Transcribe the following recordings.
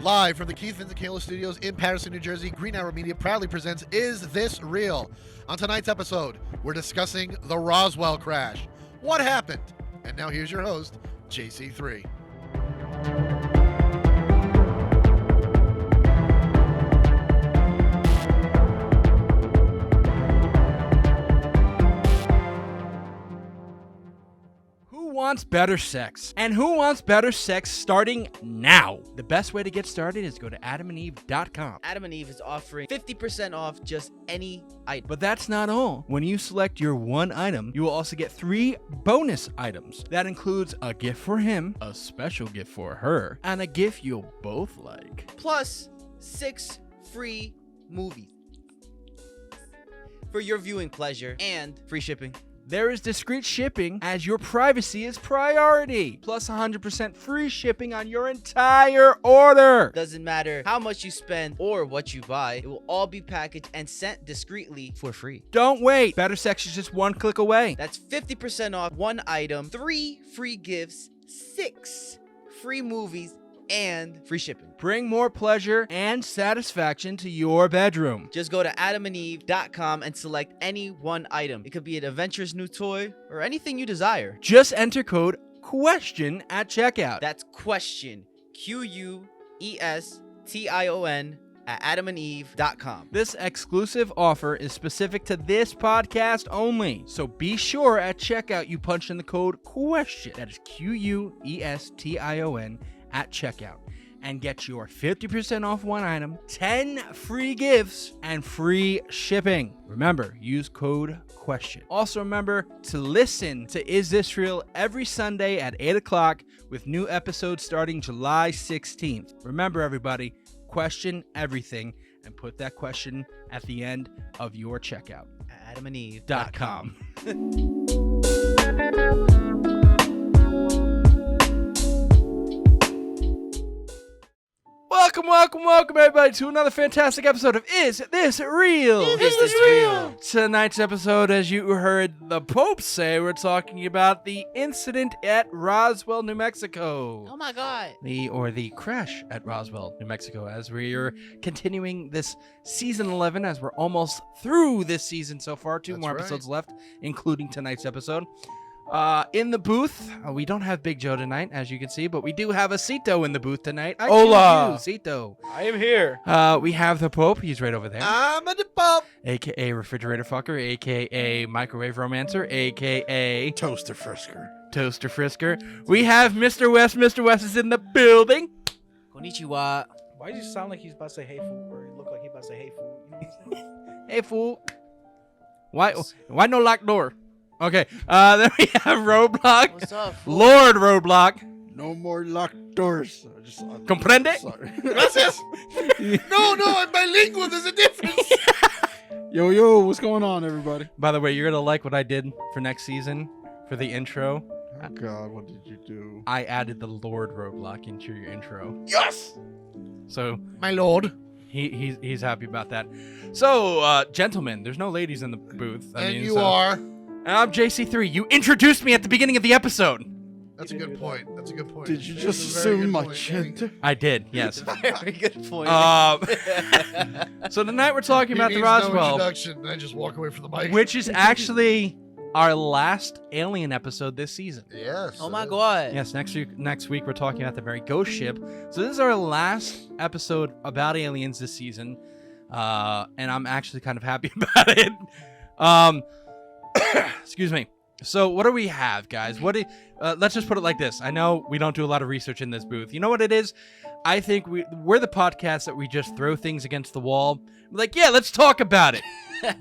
Live from the Keith Vincent Studios in Patterson, New Jersey, Green Arrow Media proudly presents Is This Real? On tonight's episode, we're discussing the Roswell crash. What happened? And now here's your host, JC3. Who wants better sex? And who wants better sex starting now? The best way to get started is go to adamandeve.com. Adam and Eve is offering 50% off just any item. But that's not all. When you select your one item, you will also get 3 bonus items. That includes a gift for him, a special gift for her, and a gift you'll both like. Plus 6 free movies for your viewing pleasure and free shipping. There is discreet shipping as your privacy is priority. Plus 100% free shipping on your entire order. Doesn't matter how much you spend or what you buy, it will all be packaged and sent discreetly for free. Don't wait. Better sex is just one click away. That's 50% off one item, 3 free gifts, 6 free movies, and free shipping. Bring more pleasure and satisfaction to your bedroom. Just go to adamandeve.com and select any one item. It could be an adventurous new toy or anything you desire. Just enter code QUESTION at checkout. That's question, QUESTION at adamandeve.com. This exclusive offer is specific to this podcast only. So be sure at checkout you punch in the code QUESTION. That is QUESTION at checkout. And get your 50% off one item, 10 free gifts, and free shipping. Remember, use code QUESTION. Also remember to listen to Is This Real every Sunday at 8 o'clock with new episodes starting July 16th. Remember, everybody, question everything and put that question at the end of your checkout. At adamandeve.com. Welcome, everybody, to another fantastic episode of Is This Real? Is This Real? Tonight's episode, as you heard the Pope say, we're talking about the incident at Roswell, New Mexico. Oh my God. The crash at Roswell, New Mexico, as we're continuing this season 11, as we're almost through this season so far. 2 more episodes left, including tonight's episode. In the booth, we don't have Big Joe tonight, as you can see, but we do have a Sito in the booth tonight. Hola, Sito. I am here. We have the Pope. He's right over there. I'm a Pope. AKA Refrigerator Fucker, AKA Microwave Romancer, AKA Toaster Frisker. Toaster Frisker. We have Mr. West. Mr. West is in the building. Konnichiwa. Why does he sound like he's about to say hey fool, or he look like he's about to say hey fool? You know what I'm saying? Hey, fool. Why no locked door? Okay, then we have Roadblock. What's up, fool? Lord Roadblock. No more locked doors. Comprende? Sorry. Gracias. No, I'm bilingual. There's a difference. Yo, what's going on, everybody? By the way, you're going to like what I did for next season for the intro. Oh, God, what did you do? I added the Lord Roadblock into your intro. Yes. So My lord. he's happy about that. So, gentlemen, there's no ladies in the booth. You are. And I'm JC3. You introduced me at the beginning of the episode. That's a good point. Did you That's just a very assume good my point. gender? I did, yes. Very good point. So tonight we're talking about He the needs no Roswell, introduction, and I just walk away from the mic. which is actually our last alien episode this season. Yes. Oh my God. Yes, next week we're talking about the very ghost ship. So this is our last episode about aliens this season, and I'm actually kind of happy about it. Excuse me. So what do we have, guys? Let's just put it like this. I know we don't do a lot of research in this booth. You know what it is? I think we're the podcast that we just throw things against the wall. We're like, yeah, let's talk about it.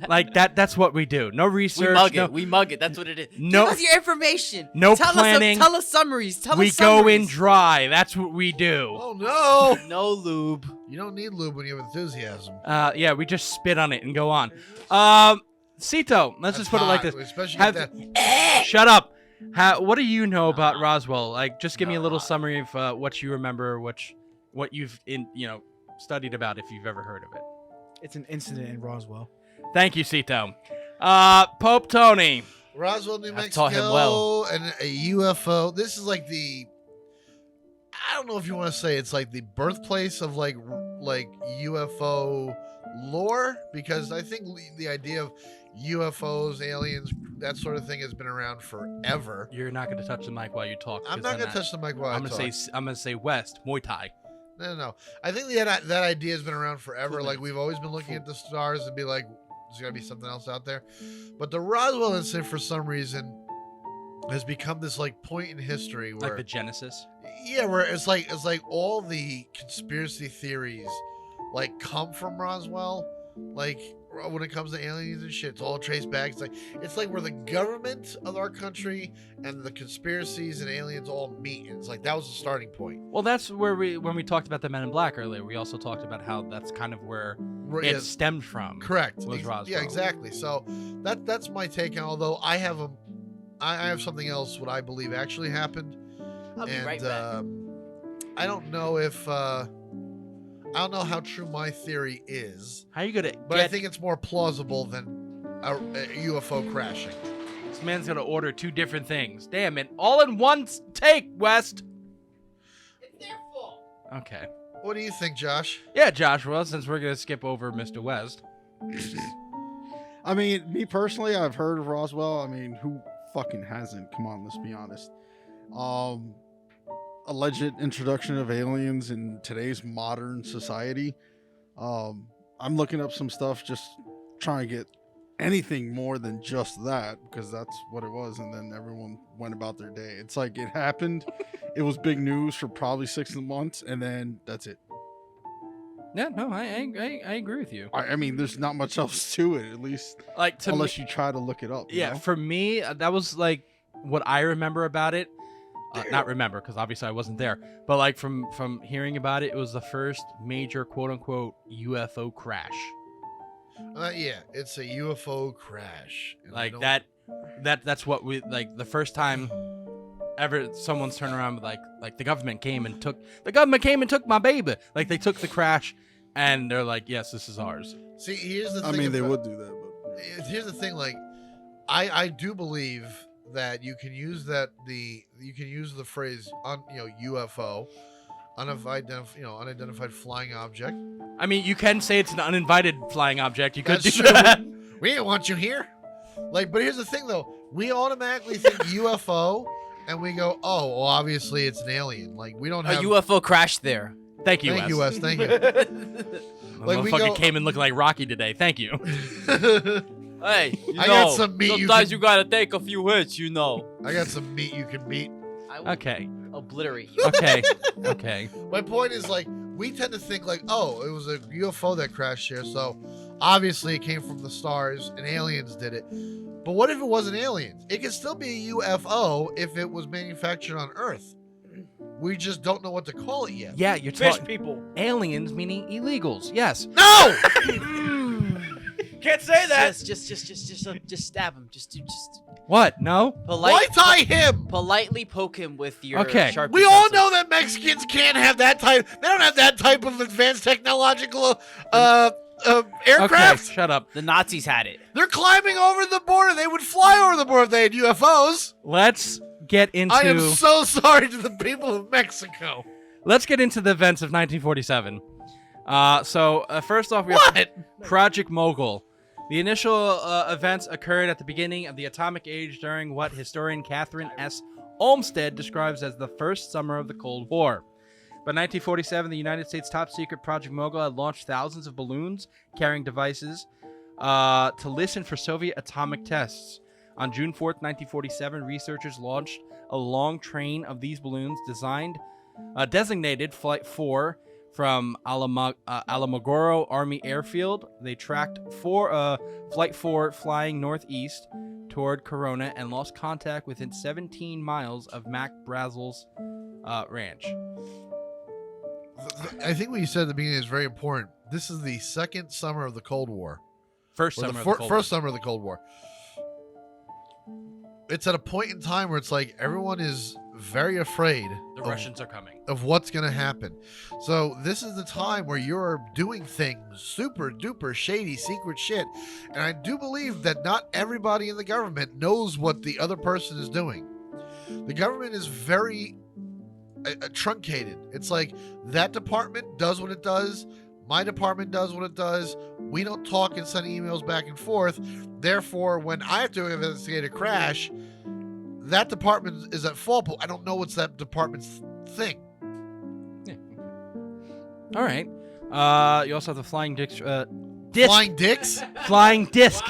Like that's what we do. No research. We mug it. That's what it is. No- Give us your information. No tell planning. Tell us summaries. We go in dry. That's what we do. Oh no. No lube. You don't need lube when you have enthusiasm. Yeah, we just spit on it and go on. Sito, let's just put it like this. Especially Have- that. Shut up. What do you know about Roswell? Like, just give me a little summary of what you remember, what you've studied about, if you've ever heard of it. It's an incident in Roswell. Thank you, Sito. Pope Tony. Roswell, New I've Mexico, taught him well. and a UFO. This is like the don't know if you want to say it's like the birthplace of like UFO lore, because I think the idea of UFOs, aliens, that sort of thing has been around forever. You're not going to touch the mic while you talk. I'm not going to touch the mic while I talk. I'm going to say West Muay Thai. No. I think that idea has been around forever. Cool. Like we've always been looking at the stars and be like, there's got to be something else out there. But the Roswell incident, for some reason, has become this like point in history where Like the Genesis. Yeah, where it's like all the conspiracy theories like come from Roswell. Like when it comes to aliens and shit, it's all traced back. It's like where the government of our country and the conspiracies and aliens all meet. And it's like that was the starting point. Well, that's where when we talked about the Men in Black earlier, we also talked about how that's kind of where it Yes, stemmed from. correct. Was Roswell. Yeah, exactly. So that's my take on. Although I have something else what I believe actually happened. I'll be And right back. I don't know if I don't know how true my theory is, How are you gonna but I get? think it's more plausible than a UFO crashing. This man's gonna order two different things. Damn it! All in one take, West. It's their fault. Okay. What do you think, Josh? Yeah, Joshua. Since we're gonna skip over Mr. West. I mean, me personally, I've heard of Roswell. I mean, who fucking hasn't? Come on, let's be honest. Alleged introduction of aliens in today's modern society. I'm looking up some stuff, just trying to get anything more than just that, because that's what it was, and then everyone went about their day. It's like it happened, it was big news for probably 6 months, and then that's it. Yeah, no, I agree with you. I mean, there's not much else to it, at least Like to unless me, you try to look it up. you yeah, know? for me, that was like what I remember about it. Not remember, because obviously I wasn't there. But like from hearing about it, it was the first major quote unquote UFO crash. Yeah, it's a UFO crash. And I Like don't- that's what we like the first time ever someone's turned around with like the government came and took my baby. Like they took the crash and they're like, yes, this is ours. See, here's the I thing. mean, they about- would do that, but Here's the thing. Like, I do believe that you can use the phrase UFO, unidentified flying object. I mean, you can say it's an uninvited flying object. You could That's do true. that. We didn't want you here. Like, but here's the thing though. We automatically think UFO and we go, oh, well, obviously it's an alien. Like we don't A have UFO crashed there. Thank you, Thank you, Wes. Wes. Thank you. The Like, we motherfucker go- came in looking like Rocky today. Thank you. Hey, I got some meat you sometimes can- you gotta take a few hits, you know. I got some meat you can beat. I will Okay. obliterate you. Okay. Okay. My point is, like, we tend to think like, oh, it was a UFO that crashed here, so obviously it came from the stars and aliens did it. But what if it wasn't aliens? It could still be a UFO if it was manufactured on Earth. We just don't know what to call it yet. Yeah, you're Fish talking people. aliens, meaning illegals. Yes. No! Can't say that. Just stab him. Just What? No. Why tie him? politely poke him with your Okay. sharp We all utensil. know that Mexicans can't have that type. They don't have that type of advanced technological aircraft. Okay. Shut up. The Nazis had it. They're climbing over the border. They would fly over the border if they had UFOs. Let's get into. I am so sorry to the people of Mexico. Let's get into the events of 1947. First off, we have What? Project Mogul. The initial events occurred at the beginning of the atomic age during what historian Catherine S. Olmsted describes as the first summer of the Cold War. By 1947, the United States top secret Project Mogul had launched thousands of balloons carrying devices to listen for Soviet atomic tests. On June 4th, 1947, researchers launched a long train of these balloons designated Flight 4 from Alamogordo Army Airfield. They tracked Flight 4 flying northeast toward Corona and lost contact within 17 miles of Mac Brazel's ranch. I think what you said at the beginning is very important. This is the second summer of the Cold War. First Or summer the of the Cold War. first summer of the Cold War. It's at a point in time where it's like everyone is very afraid The Russians are coming. of what's going to happen. So this is the time where you're doing things super duper shady secret shit. And I do believe that not everybody in the government knows what the other person is doing. The government is very truncated. It's like that department does what it does. My department does what it does. We don't talk and send emails back and forth. Therefore, when I have to investigate a crash, that department is at fault, but I don't know what's that department's thing. All right. You also have the flying disc. Flying dicks? Flying disc.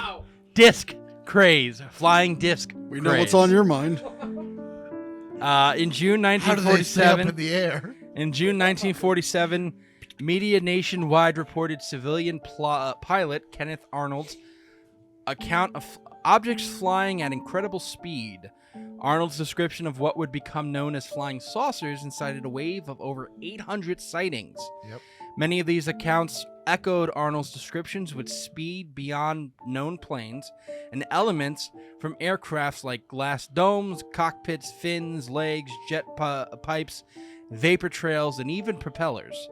Disc craze. Flying disc. We know what's on your mind. In June How do they stay up 1947. in the air? In June 1947, media nationwide reported civilian pilot Kenneth Arnold's account of objects flying at incredible speed. Arnold's description of what would become known as flying saucers incited a wave of over 800 sightings. Yep. Many of these accounts echoed Arnold's descriptions with speed beyond known planes and elements from aircrafts like glass domes, cockpits, fins, legs, jet pipes, vapor trails, and even propellers.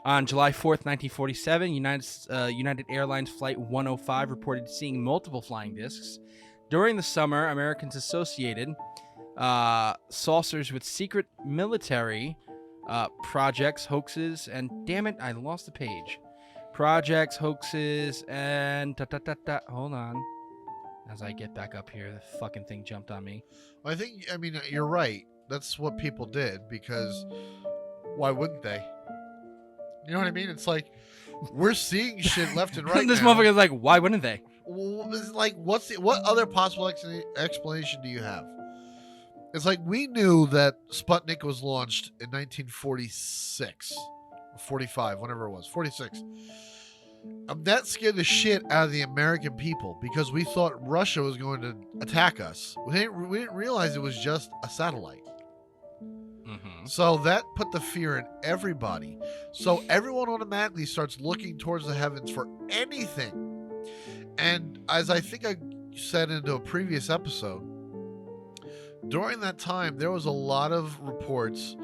On July 4th, 1947, United Airlines Flight 105 reported seeing multiple flying discs. During the summer, Americans associated saucers with secret military projects, hoaxes, and damn it, I lost the page. Projects, hoaxes, and hold on. As I get back up here, the fucking thing jumped on me. I mean, you're right. That's what people did because why wouldn't they? You know what I mean? It's like we're seeing shit left and right. This now. motherfucker's like, why wouldn't they? Well, it's like, what other possible explanation do you have? It's like we knew that Sputnik was launched in 1946 or 45, whatever it was, 46. That scared the shit out of the American people because we thought Russia was going to attack us. We didn't realize it was just a satellite. Mm-hmm. So that put the fear in everybody. So everyone automatically starts looking towards the heavens for anything. And as I think I said in a previous episode, during that time, there was a lot of reports,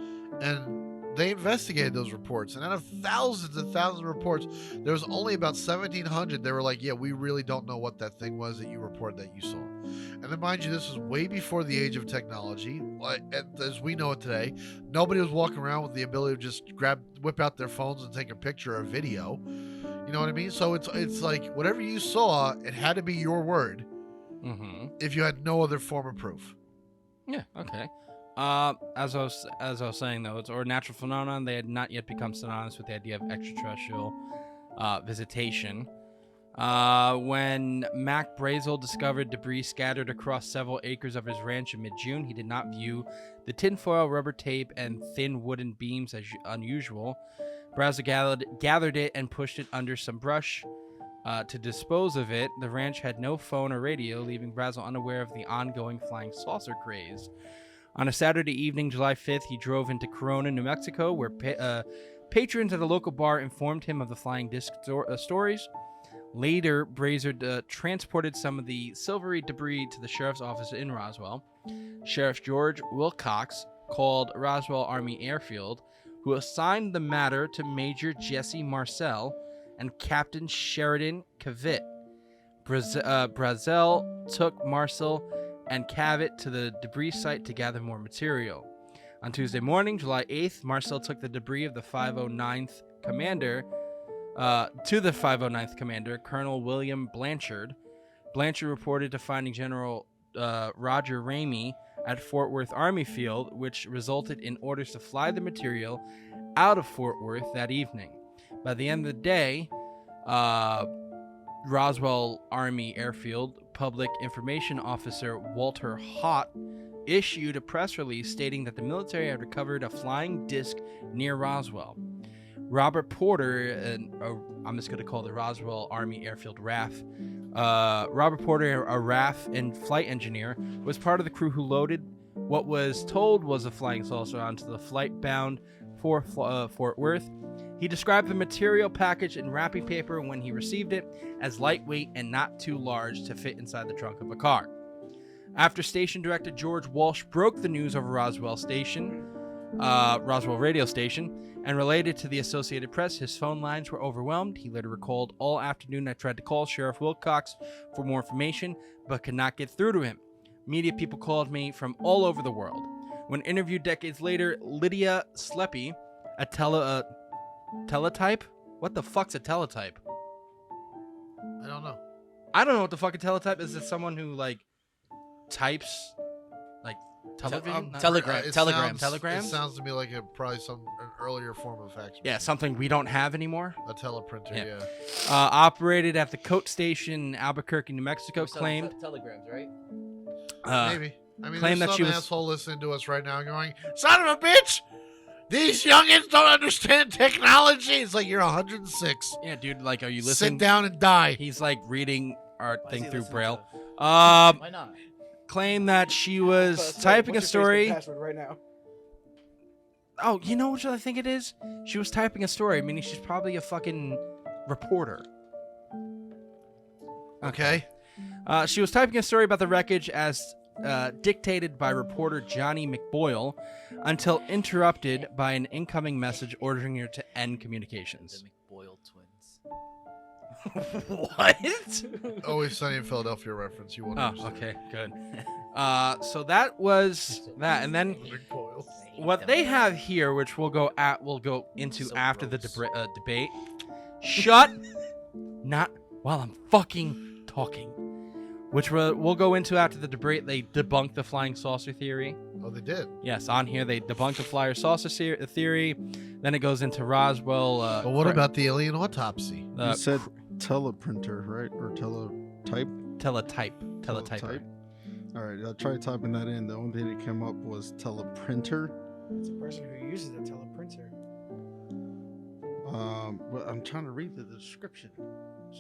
and they investigated those reports. And out of thousands and thousands of reports, there was only about 1,700. They were like, yeah, we really don't know what that thing was that you reported that you saw. And then, mind you, this was way before the age of technology. As we know it today, nobody was walking around with the ability to just whip out their phones and take a picture or a video. You know what I mean? So it's like whatever you saw, it had to be your word. Mm-hmm. If you had no other form of proof. Yeah. Okay. As I was saying though, it's a natural phenomenon. They had not yet become synonymous with the idea of extraterrestrial visitation. When Mac Brazel discovered debris scattered across several acres of his ranch in mid-June, he did not view the tinfoil, rubber tape, and thin wooden beams as unusual. Brazel gathered it and pushed it under some brush to dispose of it. The ranch had no phone or radio, leaving Brazel unaware of the ongoing flying saucer craze. On a Saturday evening, July 5th, he drove into Corona, New Mexico, where patrons at a local bar informed him of the flying disc stories. Later, Brazel transported some of the silvery debris to the sheriff's office in Roswell. Sheriff George Wilcox called Roswell Army Airfield, who assigned the matter to Major Jesse Marcel and Captain Sheridan Cavitt. Brazel took Marcel and Cavitt to the debris site to gather more material. On Tuesday morning, July 8th, Marcel took the debris of the 509th Commander to the 509th Commander, Colonel William Blanchard. Blanchard reported to finding General Roger Ramey at Fort Worth Army Field, which resulted in orders to fly the material out of Fort Worth that evening. By the end of the day, Roswell Army Airfield Public Information Officer Walter Hott issued a press release stating that the military had recovered a flying disc near Roswell. Robert Porter, I'm just going to call the Roswell Army Airfield RAF. Robert Porter, a RAF and flight engineer, was part of the crew who loaded what was told was a flying saucer onto the flight bound for Fort Worth. He described the material package in wrapping paper when he received it as lightweight and not too large to fit inside the trunk of a car. After station director George Walsh broke the news over Roswell radio station, and related to the Associated Press, his phone lines were overwhelmed. He later recalled, all afternoon I tried to call Sheriff Wilcox for more information, but could not get through to him. Media people called me from all over the world. When interviewed decades later, Lydia Sleppy, a teletype? What the fuck's a teletype? I don't know. I don't know what the fuck a teletype is. It someone who like types like television? Telegram. It Telegram. It sounds to me like probably an earlier form of fax. Yeah, machine. something we don't have anymore. A teleprinter. Yeah. Yeah. Operated at the Coat Station in Albuquerque, New Mexico, claimed telegrams, right? Maybe. I mean, claimed there's that some she was- asshole listening to us right now going, "Son of a bitch! These youngins don't understand technology." It's like you're 106. Yeah, dude, like, are you Sit listening? down and die. He's like reading our Why is thing he through listening Braille. to Why not? Claimed that she was typing a What's your Facebook story. password right now? Oh, you know what I think it is? She was typing a story, meaning she's probably a fucking reporter. Okay. She was typing a story about the wreckage as dictated by reporter Johnny McBoyle until interrupted by an incoming message ordering her to end communications. The McBoyle twins. What? Always Sunny in Philadelphia reference. You won't Oh, understand. okay, good. So that was that, and then Big boils. what they have here, which we'll go into So after the gross. debate. Shut, not while I'm fucking talking. Which we'll go into after the debate. They debunked the flying saucer theory. Oh, they did. Yes, on here they debunked the flyer saucer theory. Then it goes into Roswell. But what about the alien autopsy? You said teleprinter, right? Or teletype? teletyper? All right, I tried typing that in. The only thing that came up was teleprinter. It's a person who uses a teleprinter. Well, I'm trying to read the description.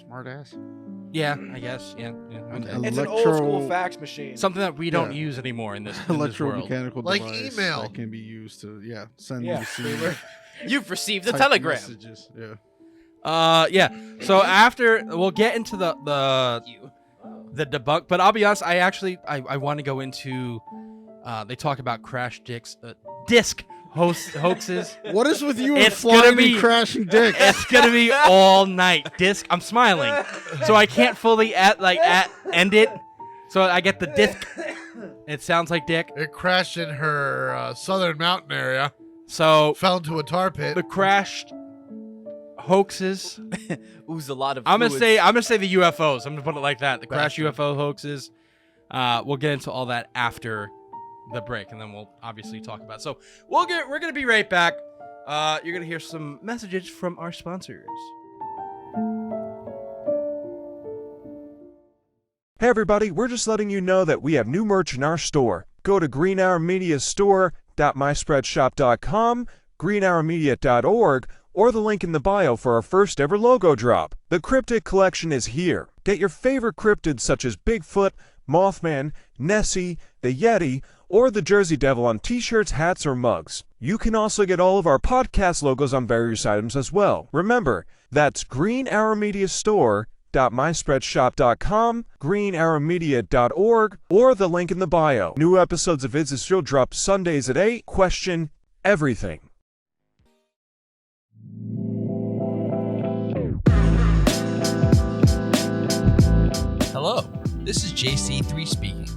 Smart ass. Yeah, I guess. Yeah. Okay. It's an old school fax machine. Something that we don't Yeah. use anymore in this world. Electromechanical Like device email. that can be used to send Yeah. and receive. You've received a type telegram. Messages. Yeah. Yeah. So after we'll get into the debunk, but I'll be honest, I want to go into they talk about crash disc hoaxes. What is with you and It's gonna flying be- and crashing dicks? It's gonna be all night. Disc. I'm smiling, so I can't fully end it. So I get the disc. It sounds like dick. It crashed in her southern mountain area. So Fell into a tar pit. the crashed hoaxes. Ooze a lot of I'm gonna fluids. say the UFOs. I'm gonna put it like that. The crash Bastard. UFO hoaxes. We'll get into all that after the break, and then we'll obviously talk about it. So we're gonna be right back. You're gonna hear some messages from our sponsors. Hey everybody, we're just letting you know that we have new merch in our store. Go to greenhourmediastore.myspreadshop.com, greenhourmedia.org, or the link in the bio for our first ever logo drop. The cryptid collection is here. Get your favorite cryptids such as Bigfoot, Mothman, Nessie, the Yeti, or the Jersey Devil on t-shirts, hats, or mugs. You can also get all of our podcast logos on various items as well. Remember, that's greenhourmediastore.myspreadshop.com, greenhourmedia.org, or the link in the bio. New episodes of Is This Real drop Sundays at 8. Question everything. Hello, this is JC3 speaking.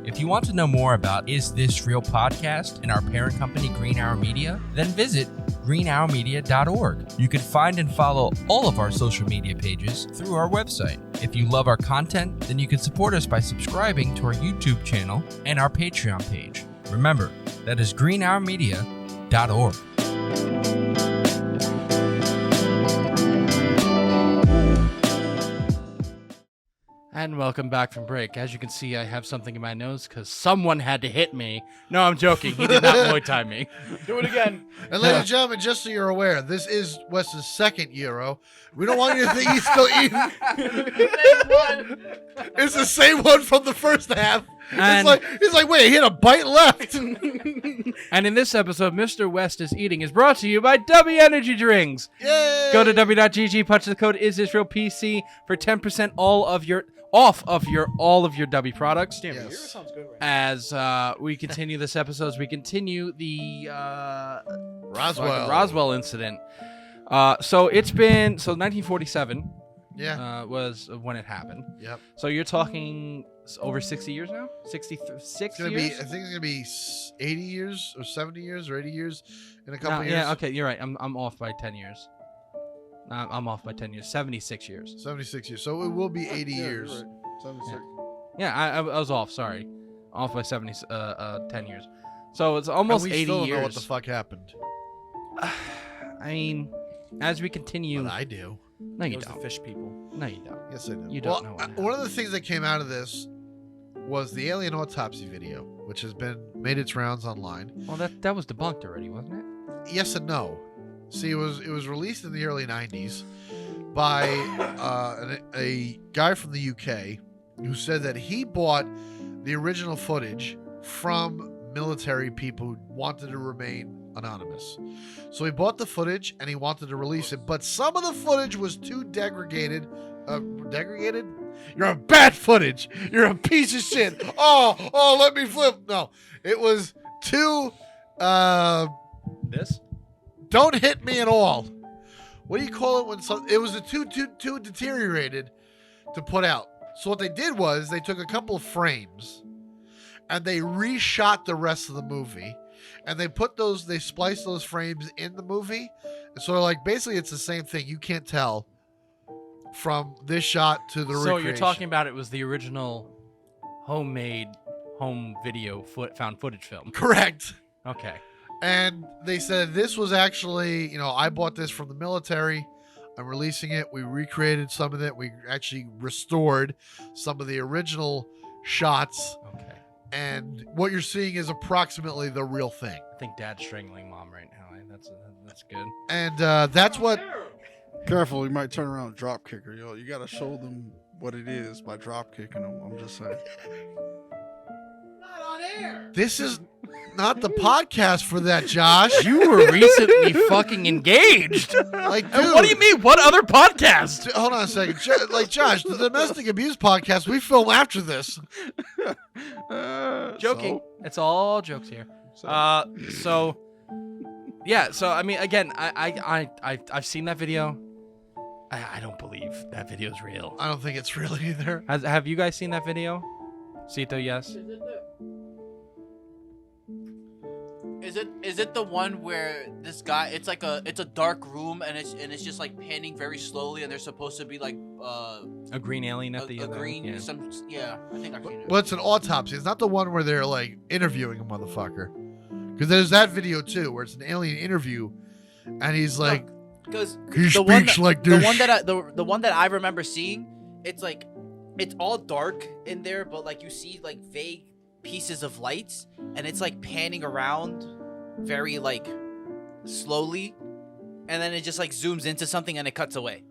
If you want to know more about Is This Real podcast and our parent company Green Hour Media, then visit greenhourmedia.org. You can find and follow all of our social media pages through our website. If you love our content, then you can support us by subscribing to our YouTube channel and our Patreon page. Remember, that is greenhourmedia.org. And welcome back from break. As you can see, I have something in my nose because someone had to hit me. No, I'm joking. He did not Muay Thai me. Do it again. And ladies and gentlemen, just so you're aware, this is Wes's second gyro. We don't want you to think he's still eating. It's the same one from the first half. And- He's like, wait, he had a bite left. And in this episode, Mr. West is Eating is brought to you by W Energy Drinks. Yay! Go to w.gg, punch the code IsThisRealPC for 10% off of all of your W products. Damn, Yes. yours sounds good right now. As we continue this episode, as we continue the Roswell. Roswell incident. So it's been 1947. Yeah. Was when it happened. Yep. So you're talking over 60 years now? 66 It's gonna years? be. I think it's gonna be 80 years or 70 years or 80 years in a couple No, years. yeah, okay, you're right. I'm off by 10 years. I'm off by 10 years. 76 years. 76 years. So it will be 80 Yeah, you're years. right. 76. Yeah, I was off. Sorry, off by 10 years. So it's And almost we 80 still don't years. know what the fuck happened. I mean, as we continue, But I do. no, you Those are don't. fish people. No, you don't. Yes, I do. You don't know Well, what one of the things that came out of this was the alien autopsy video, which has been made its rounds online. Well, that was debunked already, wasn't it? Yes and no. See, it was released in the early 90s by a guy from the UK who said that he bought the original footage from military people who wanted to remain anonymous. So he bought the footage and he wanted to release it, but some of the footage was too degraded. Degraded? You're a bad footage. You're a piece of shit. Oh, let me flip. No, it was too. This? Don't hit me at all. What do you call it when it was too deteriorated to put out? So what they did was they took a couple of frames and they reshot the rest of the movie, and they spliced those frames in the movie. And so like basically it's the same thing. You can't tell from this shot to the So recreation. you're talking about it was the original homemade home video found footage film. Correct. Okay. And they said this was actually, I bought this from the military. I'm releasing it. We recreated some of it. We actually restored some of the original shots. Okay. And what you're seeing is approximately the real thing. I think Dad's strangling Mom right now. That's good. And that's what. Careful, you might turn around and drop kicker. You got to show them what it is by drop kicking them. I'm just saying. This is not the podcast for that, Josh. You were recently fucking engaged. Like, And dude, what do you mean? What other podcast? Hold on a second. Josh, the domestic abuse podcast, we film after this. Joking. So? It's all jokes here. So? So yeah. So I mean, again, I've seen that video. I don't believe that video is real. I don't think it's real either. Have you guys seen that video? Sito, yes. Is it the one where this guy? It's a dark room and it's just like panning very slowly and there's supposed to be like A green alien at the a end. green Yeah. I think I've seen it. Well, it's an autopsy. It's not the one where they're like interviewing a motherfucker. Because there's that video too, where it's an alien interview, and he's like, Because he the one speaks that, like the this. one that the one that I remember seeing, it's all dark in there, but like you see like vague pieces of lights, and it's like panning around very like slowly, and then it just like zooms into something and it cuts away.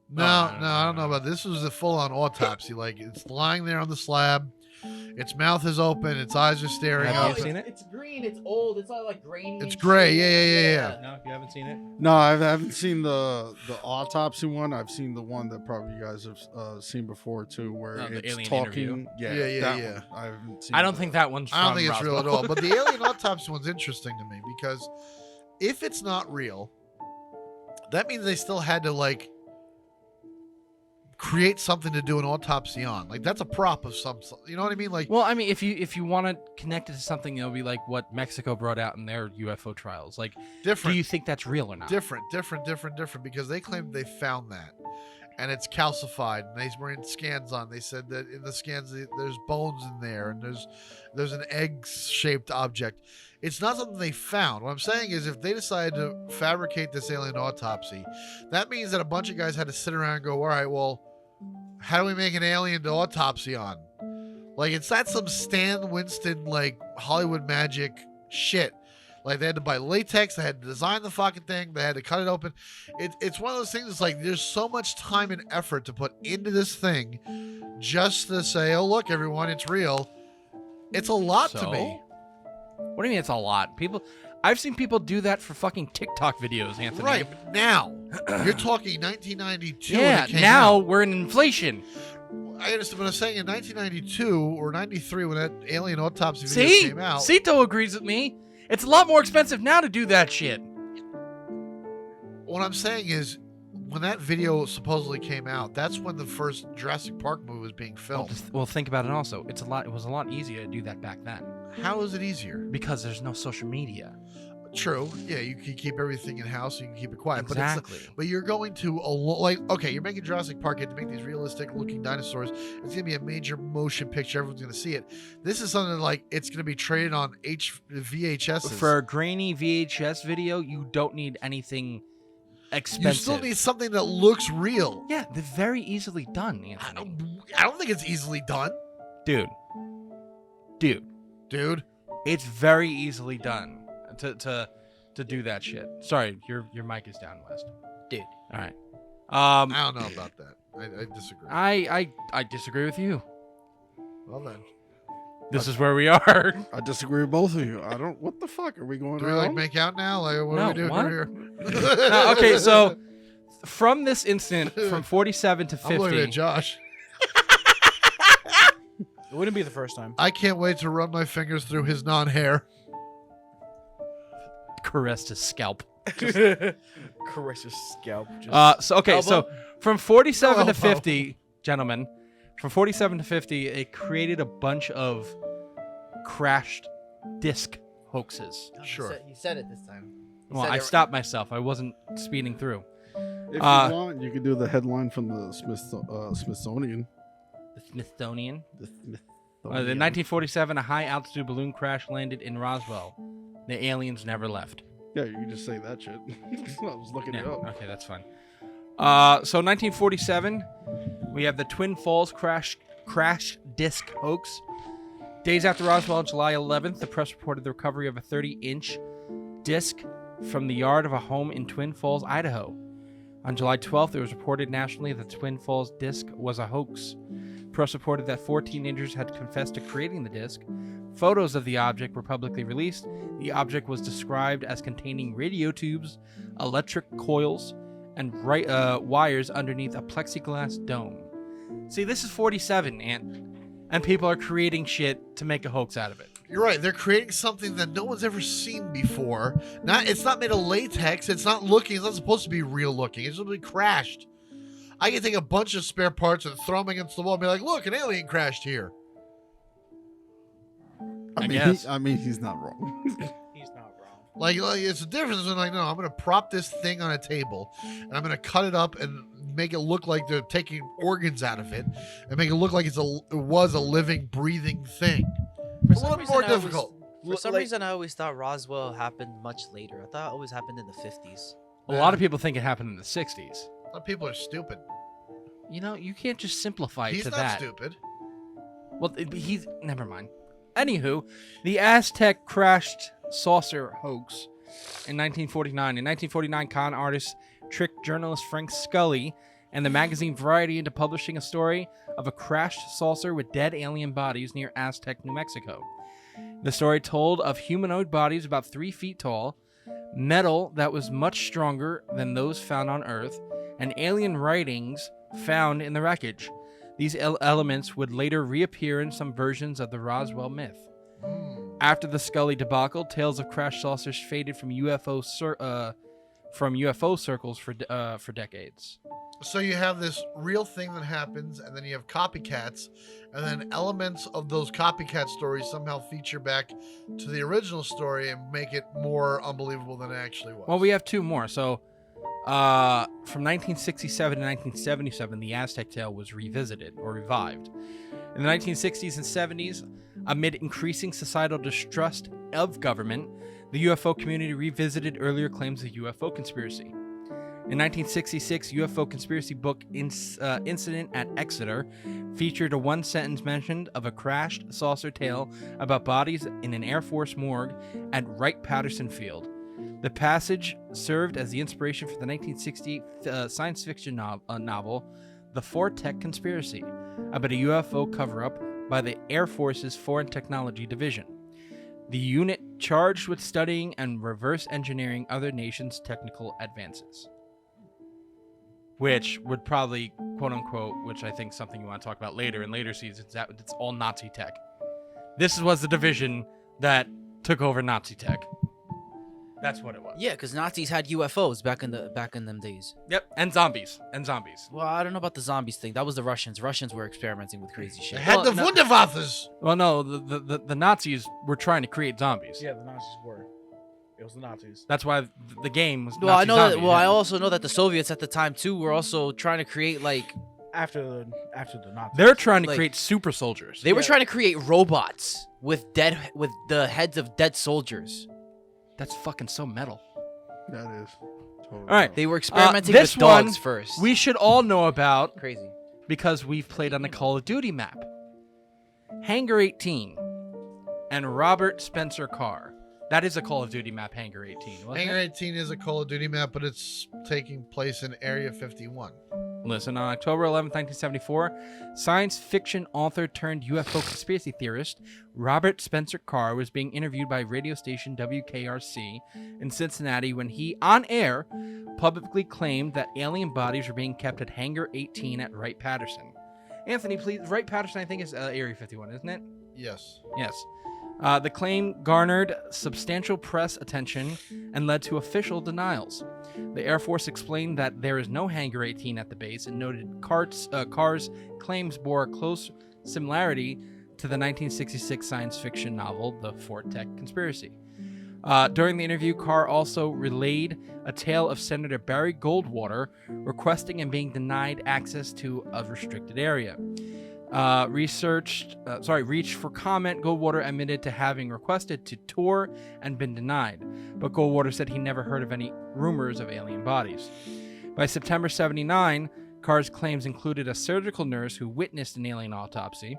No, I don't know about this. Was a full-on autopsy. Like it's lying there on the slab, its mouth is open, its eyes are staring Have up. you seen it? It's green. It's old. It's all like grainy. It's and gray. shit. Yeah. No, if you haven't seen it. No, I haven't seen the autopsy one. I've seen the one that probably you guys have seen before too, where Oh, the it's alien talking. interview? Yeah, that yeah. one. I haven't seen. I don't that. think that one's. I don't from think it's real at Roswell. all. But the alien autopsy one's interesting to me because if it's not real, that means they still had to like create something to do an autopsy on. Like that's a prop of some. You know what I mean? Like Well, I mean, if you want to connect it to something, it'll be like what Mexico brought out in their UFO trials. Like, do different. you think that's real or not? Different, because they claimed they found that. And it's calcified, and they ran scans on. They said that in the scans there's bones in there, and there's an egg-shaped object. It's not something they found. What I'm saying is, if they decided to fabricate this alien autopsy, that means that a bunch of guys had to sit around and go, "All right, well, how do we make an alien to autopsy on?" Like it's not some Stan Winston like Hollywood magic shit. Like they had to buy latex, they had to design the fucking thing, they had to cut it open. It's one of those things. It's like there's so much time and effort to put into this thing, just to say, "Oh look, everyone, it's real." It's a lot to me. What do you mean it's a lot? I've seen people do that for fucking TikTok videos, Anthony. Right, but now you're talking 1992. Yeah, when it came now out. we're in inflation. I understand what I'm saying. In 1992 or 93, when that alien autopsy video See? came out, Sito agrees with me. It's a lot more expensive now to do that shit. what I'm saying is, when that video supposedly came out, that's when the first Jurassic Park movie was being filmed. Well, think about it also. It was a lot easier to do that back then How is it easier? because there's no social media. True. Yeah, you can keep everything in house. You can keep it quiet. Exactly. But you're going to okay, you're making Jurassic Park. You have to make these realistic looking dinosaurs. It's gonna be a major motion picture. Everyone's gonna see it. This is something like it's gonna be traded on VHS. For a grainy VHS video, you don't need anything expensive. You still need something that looks real. Yeah, they're very easily done, Anthony. I don't think it's easily done, Dude, dude. it's very easily done to do that shit. Sorry, your mic is down, West. Dude. All right. I don't know about that. I disagree. I disagree with you. Well then, This is where we are. I disagree with both of you. I don't. What the fuck are we going do we around? like make out now? Like what are we doing what? over here? No, okay, so from this incident, from 47 to I'm looking at 50, Josh. It wouldn't be the first time. I can't wait to run my fingers through his non-hair. caressed his scalp. Caress his scalp. Just So from 47 No to elbow. 50, gentlemen, from 47 to 50, it created a bunch of crashed disc hoaxes. Sure. He said it this time. He Well, said I it- stopped myself. I wasn't speeding through. If you Uh, want, you could do the headline from the Smithsonian. The Smithsonian. The In 1947, a high-altitude balloon crash landed in Roswell. The aliens never left. Yeah, you can just say that shit. I was looking Yeah, it up. okay, that's fine. So 1947, we have the Twin Falls crash disc hoax. Days after Roswell, July 11th, the press reported the recovery of a 30-inch disc from the yard of a home in Twin Falls, Idaho. On July 12th, it was reported nationally that the Twin Falls disc was a hoax. Press reported that 4 teenagers had confessed to creating the disc. Photos of the object were publicly released. The object was described as containing radio tubes, electric coils, and wires underneath a plexiglass dome. See, this is 47, and people are creating shit to make a hoax out of it. You're right. They're creating something that no one's ever seen before. It's not made of latex. It's not supposed to be real looking. It's supposed to be crashed. I can take a bunch of spare parts and throw them against the wall and be like, look, an alien crashed here. I guess. He's not wrong. he's not wrong. Like it's a difference when no, I'm going to prop this thing on a table and I'm going to cut it up and make it look like they're taking organs out of it and make it look like it was a living, breathing thing. It's a little bit more difficult. For some reason, I always thought Roswell happened much later. I thought it always happened in the 50s. A lot of people think it happened in the 60s. A lot of people are stupid. You know, you can't just simplify it He's to not that. stupid. Well, he's never mind. Anywho, the Aztec crashed saucer hoax in 1949. In 1949, con artist tricked journalist Frank Scully and the magazine Variety into publishing a story of a crashed saucer with dead alien bodies near Aztec, New Mexico. The story told of humanoid bodies about 3 feet tall, metal that was much stronger than those found on Earth, and alien writings found in the wreckage. These elements would later reappear in some versions of the Roswell myth. After the Scully debacle, tales of crashed saucers faded from UFO circles for decades. So you have this real thing that happens, and then you have copycats, and then elements of those copycat stories somehow feature back to the original story and make it more unbelievable than it actually was. Well, we have 2 more. So, from 1967 to 1977, the Aztec tale was revisited or revived. In the 1960s and 70s, amid increasing societal distrust of government, the UFO community revisited earlier claims of UFO conspiracy. In 1966, UFO conspiracy book Incident at Exeter featured a 1-sentence mention of a crashed saucer tale about bodies in an Air Force morgue at Wright-Patterson Field. The passage served as the inspiration for the 1960 science fiction novel The Fortech Conspiracy, about a UFO cover-up by the Air Force's Foreign Technology Division, the unit charged with studying and reverse engineering other nations' technical advances. Which would probably, quote-unquote, which I think is something you want to talk about later in later seasons, that it's all Nazi tech. This was the division that took over Nazi tech. That's what it was. Yeah, because Nazis had UFOs back in them days. Yep. And zombies. Well, I don't know about the zombies thing. That was the Russians. Russians were experimenting with crazy They shit. had the no. Wunderwaffes. Well, no, the Nazis were trying to create zombies. Yeah, the Nazis were. It was the Nazis. That's why the game was. Well, I Nazi know that. zombies, Well, yeah. I also know that the Soviets at the time too were also trying to create like After the Nazis. They're trying to like- create super soldiers. they were Yeah. trying to create robots with the heads of dead soldiers. That's fucking so metal. That is. Totally All right. They were experimenting this with dogs one, first. We should all know about Crazy. because we've played on the Call of Duty map. Hangar 18 and Robert Spencer Carr. That is a Call of Duty map, Hangar 18. Wasn't Hangar it? 18 is a Call of Duty map, but it's taking place in Area 51. Listen, on October 11th, 1974, science fiction author turned UFO conspiracy theorist Robert Spencer Carr was being interviewed by radio station WKRC in Cincinnati when he, on air, publicly claimed that alien bodies were being kept at Hangar 18 at Wright-Patterson. Anthony, please. Wright-Patterson, I think, is Area 51, isn't it? Yes. Yes. The claim garnered substantial press attention and led to official denials. The Air Force explained that there is no Hangar 18 at the base and noted Carr's claims bore a close similarity to the 1966 science fiction novel The Fort Tech Conspiracy. During the interview, Carr also relayed a tale of Senator Barry Goldwater requesting and being denied access to a restricted area. Reached for comment, Goldwater admitted to having requested to tour and been denied, but Goldwater said he never heard of any rumors of alien bodies. By September 79, Carr's claims included a surgical nurse who witnessed an alien autopsy.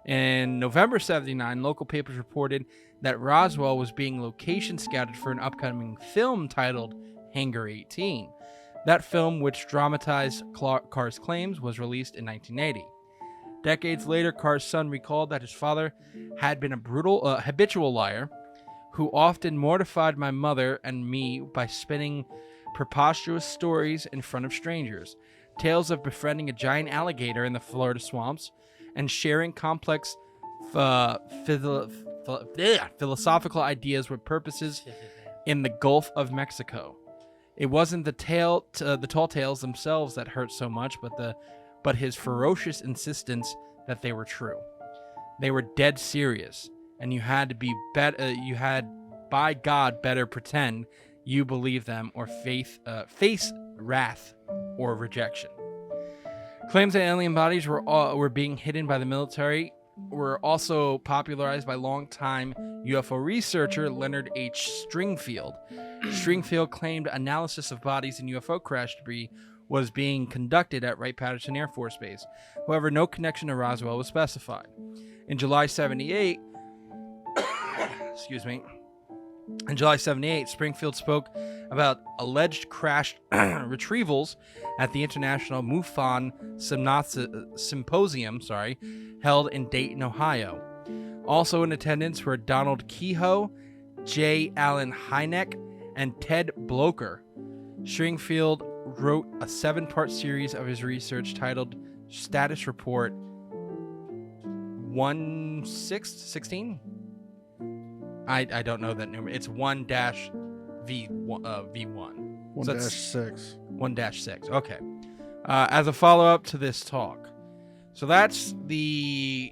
In November 79, local papers reported that Roswell was being location scouted for an upcoming film titled Hangar 18. That film, which dramatized Carr's claims, was released in 1980. Decades later, Carr's son recalled that his father had been a brutal, habitual liar who often mortified my mother and me by spinning preposterous stories in front of strangers, tales of befriending a giant alligator in the Florida swamps, and sharing complex philosophical ideas with purposes in the Gulf of Mexico. It wasn't the tall tales themselves that hurt so much, but his ferocious insistence that they were true. They were dead serious, and you had to be you had, by God, better pretend you believe them or face wrath or rejection. Claims that alien bodies were being hidden by the military were also popularized by longtime UFO researcher Leonard H. Stringfield. Stringfield claimed analysis of bodies in UFO crash debris was being conducted at Wright-Patterson Air Force Base. However, no connection to Roswell was specified. In July 78, In July 78, Springfield spoke about alleged crash retrievals at the International MUFON Symposium, held in Dayton, Ohio. Also in attendance were Donald Kehoe, J. Allen Hynek, and Ted Blocher. Stringfield wrote a 7-part series of his research titled Status Report 16? I don't know that number. It's 1-V1. 1-6. 1-6. Okay. As a follow-up to this talk. So that's the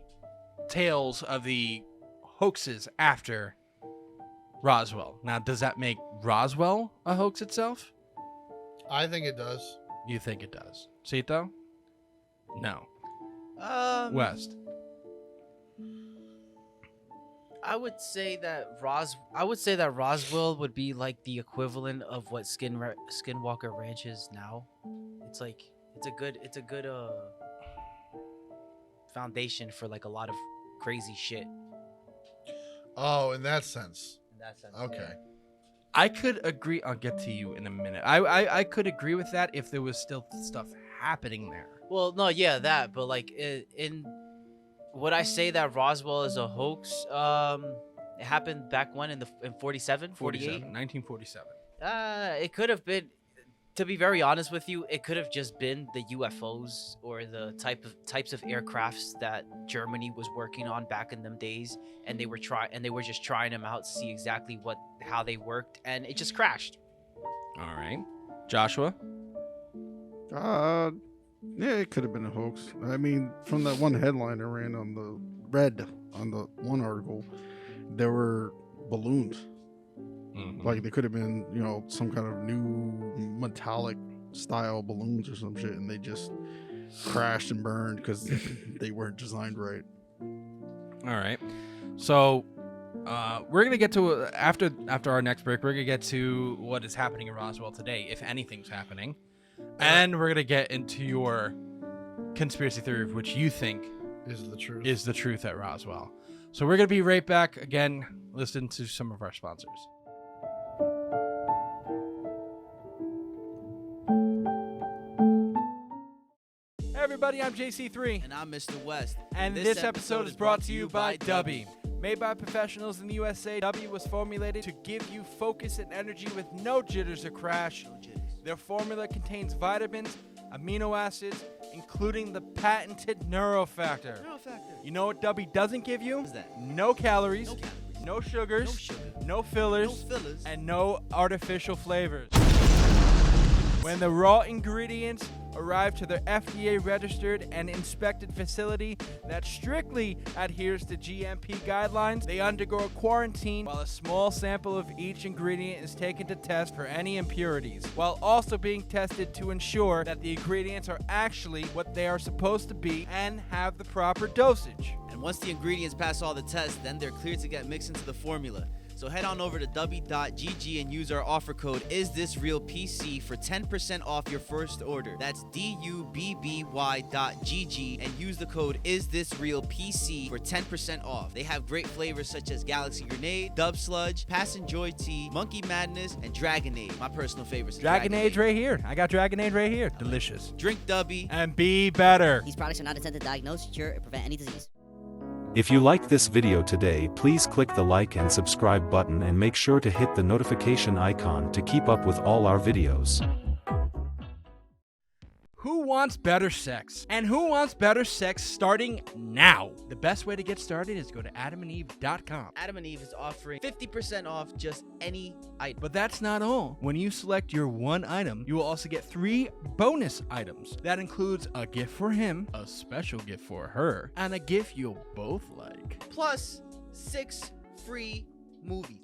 tales of the hoaxes after Roswell. Now, does that make Roswell a hoax itself? I think it does. You think it does? Sito? No. West. I would say that Roswell would be like the equivalent of what Skinwalker Ranch is now. It's like it's a good foundation for like a lot of crazy shit. Oh, in that sense. In that sense. Okay. yeah. I could agree. I'll get to you in a minute. I could agree with that if there was still stuff happening there. Well, no, yeah, that, but like in would I say that Roswell is a hoax? It happened back when in 47, 48? 1947. It could have been. To be very honest with you, it could have just been the UFOs or the types of aircrafts that Germany was working on back in them days, and they were just trying them out to see exactly how they worked, and it just crashed. All right. Joshua? Yeah, it could have been a hoax. I mean, from that one headline I ran on the one article, there were balloons. Like they could have been, some kind of new metallic style balloons or some shit, and they just crashed and burned because they weren't designed right. All right. So we're gonna get to after our next break. We're gonna get to what is happening in Roswell today, if anything's happening, and we're gonna get into your conspiracy theory of which you think is the truth at Roswell. So we're gonna be right back. Again, listen to some of our sponsors. Hey everybody, I'm JC3. And I'm Mr. West. And this episode is brought to you by Dubby. Made by professionals in the USA, Dubby was formulated to give you focus and energy with no jitters or crash. Their formula contains vitamins, amino acids, including the patented neurofactor. You know what Dubby doesn't give you? What is that? No calories, no sugars, no fillers, and no artificial flavors. When the raw ingredients arrive to their FDA-registered and inspected facility that strictly adheres to GMP guidelines, they undergo a quarantine while a small sample of each ingredient is taken to test for any impurities, while also being tested to ensure that the ingredients are actually what they are supposed to be and have the proper dosage. And once the ingredients pass all the tests, then they're cleared to get mixed into the formula. So head on over to dubby.gg and use our offer code IsThisRealPC for 10% off your first order. That's DUBBY.GG and use the code IsThisRealPC for 10% off. They have great flavors such as Galaxy Grenade, Dub Sludge, Passion Joy Tea, Monkey Madness, and Dragonade. My personal favorites. Dragonade right here. I got Dragonade right here. Delicious. Drink Dubby. And be better. These products are not intended to diagnose, cure, or prevent any disease. If you liked this video today, please click the like and subscribe button and make sure to hit the notification icon to keep up with all our videos. Who wants better sex? And who wants better sex starting now? The best way to get started is go to adamandeve.com. Adam and Eve is offering 50% off just any item. But that's not all. When you select your one item, you will also get 3 bonus items. That includes a gift for him, a special gift for her, and a gift you'll both like. Plus 6 free movies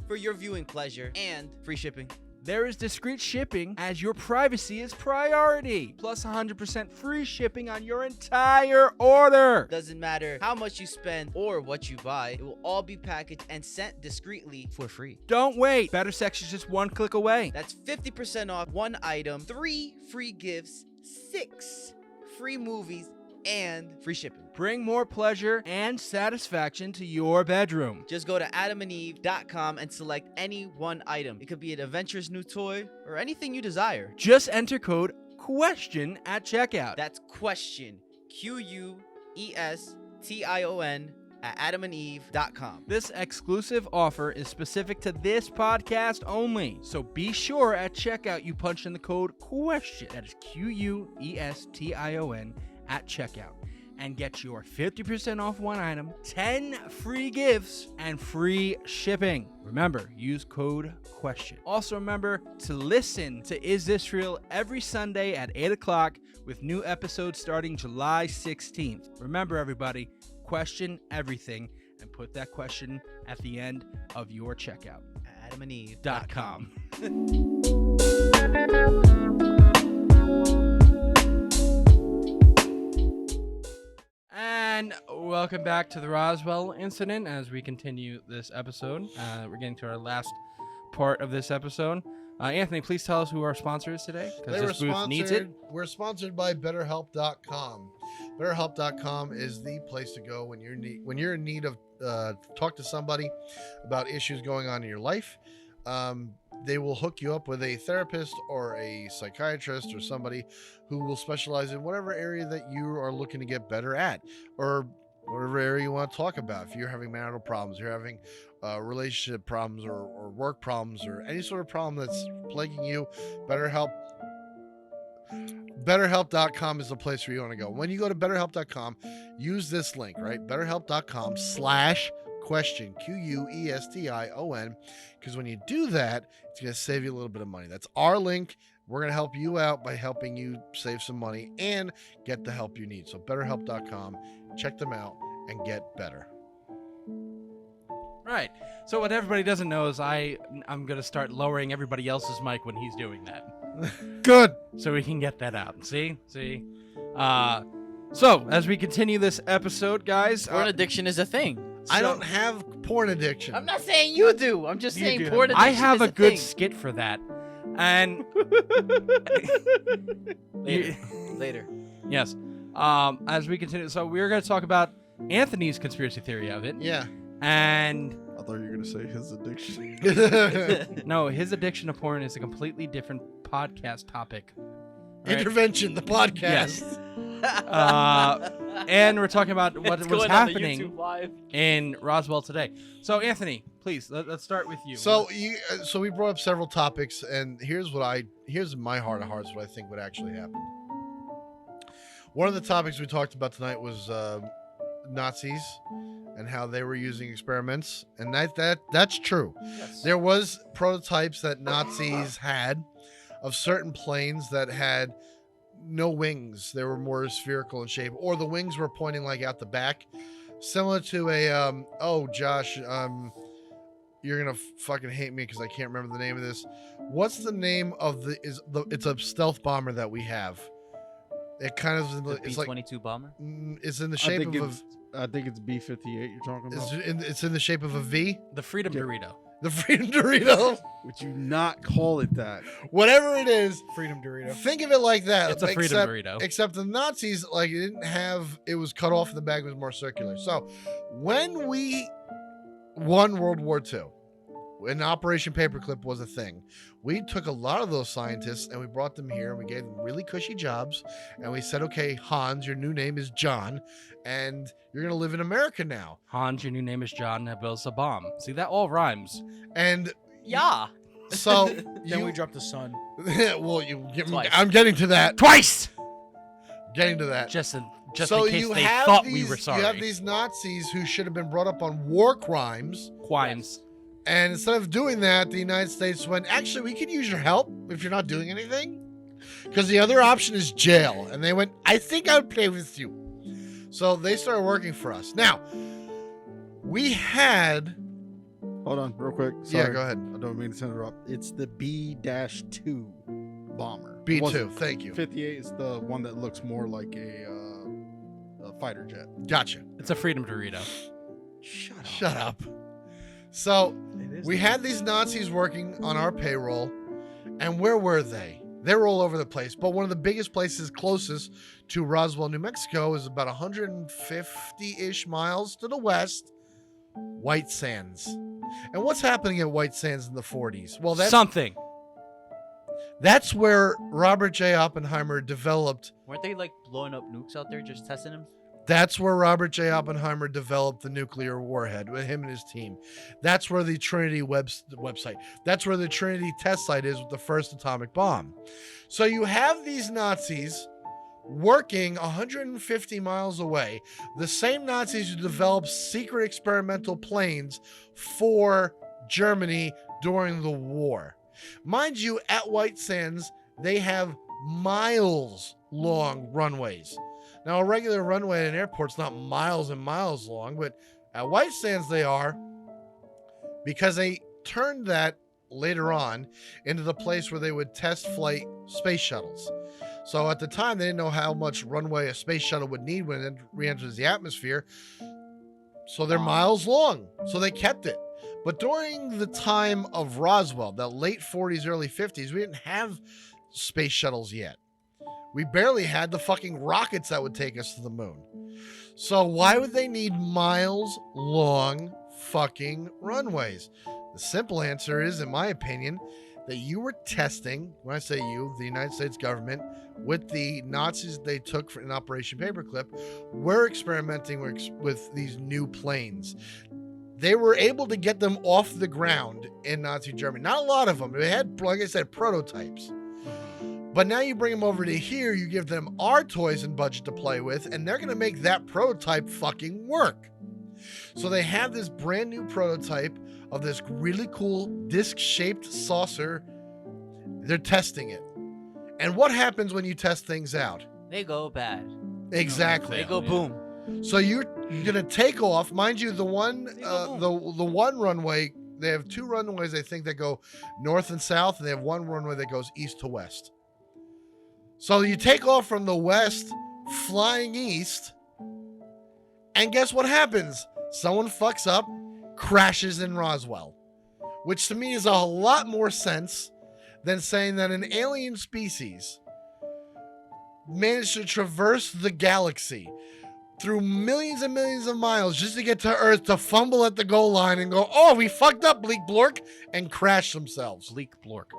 for your viewing pleasure and free shipping. There is discreet shipping as your privacy is priority. Plus 100% free shipping on your entire order. Doesn't matter how much you spend or what you buy, it will all be packaged and sent discreetly for free. Don't wait. Better sex is just one click away. That's 50% off one item, 3 free gifts, 6 free movies, and free shipping. Bring more pleasure and satisfaction to your bedroom. Just go to adamandeve.com and select any one item. It could be an adventurous new toy or anything you desire. Just enter code QUESTION at checkout. That's question, QUESTION at adamandeve.com. This exclusive offer is specific to this podcast only. So be sure at checkout you punch in the code QUESTION. That is QUESTION at checkout. And get your 50% off one item, 10 free gifts, and free shipping. Remember, use code QUESTION. Also remember to listen to Is This Real every Sunday at 8 o'clock with new episodes starting July 16th. Remember, everybody, question everything and put that question at the end of your checkout. adamandeve.com. And welcome back to the Roswell incident as we continue this episode. We're getting to our last part of this episode. Anthony, please tell us who our sponsor is today, because this booth needs it. We're sponsored by BetterHelp.com. BetterHelp.com is the place to go when you're in need of talk to somebody about issues going on in your life. They will hook you up with a therapist or a psychiatrist or somebody who will specialize in whatever area that you are looking to get better at, or whatever area you want to talk about. If you're having marital problems, you're having relationship problems or work problems or any sort of problem that's plaguing you, BetterHelp.com is the place where you want to go. When you go to BetterHelp.com, use this link, right? BetterHelp.com/question, QUESTION, because when you do that, it's going to save you a little bit of money. That's our link. We're going to help you out by helping you save some money and get the help you need. So BetterHelp.com, check them out and get better. Right. So what everybody doesn't know is I'm going to start lowering everybody else's mic when he's doing that. Good. So we can get that out. See? So as we continue this episode, guys. Porn addiction is a thing. I don't have porn addiction. I'm not saying you do. I'm just saying porn addiction I have is a good thing. skit for that. And Later. Yes. As we continue, so we're going to talk about Anthony's conspiracy theory of it. Yeah. And I thought you were gonna say his addiction. no, his addiction to porn is a completely different podcast topic. Right? Intervention, the podcast. Yes. And we're talking about what It's was going on the happening YouTube Live. in Roswell today. So, Anthony, please let's start with you. So we brought up several topics, and here's my heart of hearts what I think would actually happen. One of the topics we talked about tonight was Nazis and how they were using experiments, and that's true. Yes. There was prototypes that Nazis had of certain planes that had no wings. They were more spherical in shape, or the wings were pointing like out the back, similar to a Josh, you're gonna fucking hate me because I can't remember the name of this. What's the name of it's a stealth bomber that we have. It kind of it's like B-22 bomber. it's in the shape of I think it's B-58 you're talking about. it's in the shape of a V. the Freedom Dorito. The Freedom Dorito. Would you not call it that? Whatever it is, Freedom Dorito. think of it like that. It's a Freedom Dorito. Except the Nazis, like, it didn't have, it was cut off and the bag was more circular. So when we won World War II, when Operation Paperclip was a thing, we took a lot of those scientists and we brought them here and we gave them really cushy jobs. And we said, okay, Hans, your new name is John, and you're going to live in America now. Hans, your new name is John, that builds a bomb. See, that all rhymes. And Yeah. so Then we dropped the sun. well, Twice. I'm getting to that. Twice! Getting to that. Just in So case you they have thought these, we were sorry. You have these Nazis who should have been brought up on war crimes. Crimes. And instead of doing that, the United States went, actually, we could use your help if you're not doing anything. Because the other option is jail. And they went, I think I would play with you. So they started working for us. Now, we had... Hold on, real quick. Sorry. Yeah, go ahead. I don't mean to interrupt. It's the B-2 bomber. It B-2, wasn't- thank you. 58 is the one that looks more like a fighter jet. Gotcha. It's a Freedom Dorito. Shut up. So It is we had these Nazis working on our payroll, and where were they? They were all over the place, but one of the biggest places closest to Roswell, New Mexico is about 150-ish miles to the west, White Sands. And what's happening at White Sands in the 40s? Well, Something. that's where Robert J. Oppenheimer developed. Weren't they like blowing up nukes out there, just testing them? That's where Robert J. Oppenheimer developed the nuclear warhead with him and his team. That's where the Trinity website. That's where the Trinity test site is with the first atomic bomb. So you have these Nazis working 150 miles away, the same Nazis who developed secret experimental planes for Germany during the war. Mind you, at White Sands, they have miles long runways. Now, a regular runway at an airport's not miles and miles long, but at White Sands they are, because they turned that later on into the place where they would test flight space shuttles. So at the time, they didn't know how much runway a space shuttle would need when it re-enters the atmosphere. So they're miles long. So they kept it. But during the time of Roswell, the late 40s, early 50s, we didn't have space shuttles yet. We barely had the fucking rockets that would take us to the moon. So why would they need miles long fucking runways? The simple answer is, in my opinion, that you were testing, when I say you, the United States government, with the Nazis they took in Operation Paperclip, were experimenting with these new planes. They were able to get them off the ground in Nazi Germany. Not a lot of them. They had, like I said, prototypes. But now you bring them over to here, you give them our toys and budget to play with, and they're going to make that prototype fucking work. So they have this brand new prototype of this really cool disc-shaped saucer. They're testing it. And what happens when you test things out? They go bad. Exactly. They go boom. So you're gonna take off, mind you. The one, the one runway. They have two runways, I think, that go north and south, and they have one runway that goes east to west. So you take off from the west, flying east, and guess what happens? Someone fucks up, crashes in Roswell, which to me is a lot more sense than saying that an alien species managed to traverse the galaxy through millions and millions of miles just to get to Earth, to fumble at the goal line and go, oh, we fucked up, Bleak Blork, and crash themselves. Bleak Blork.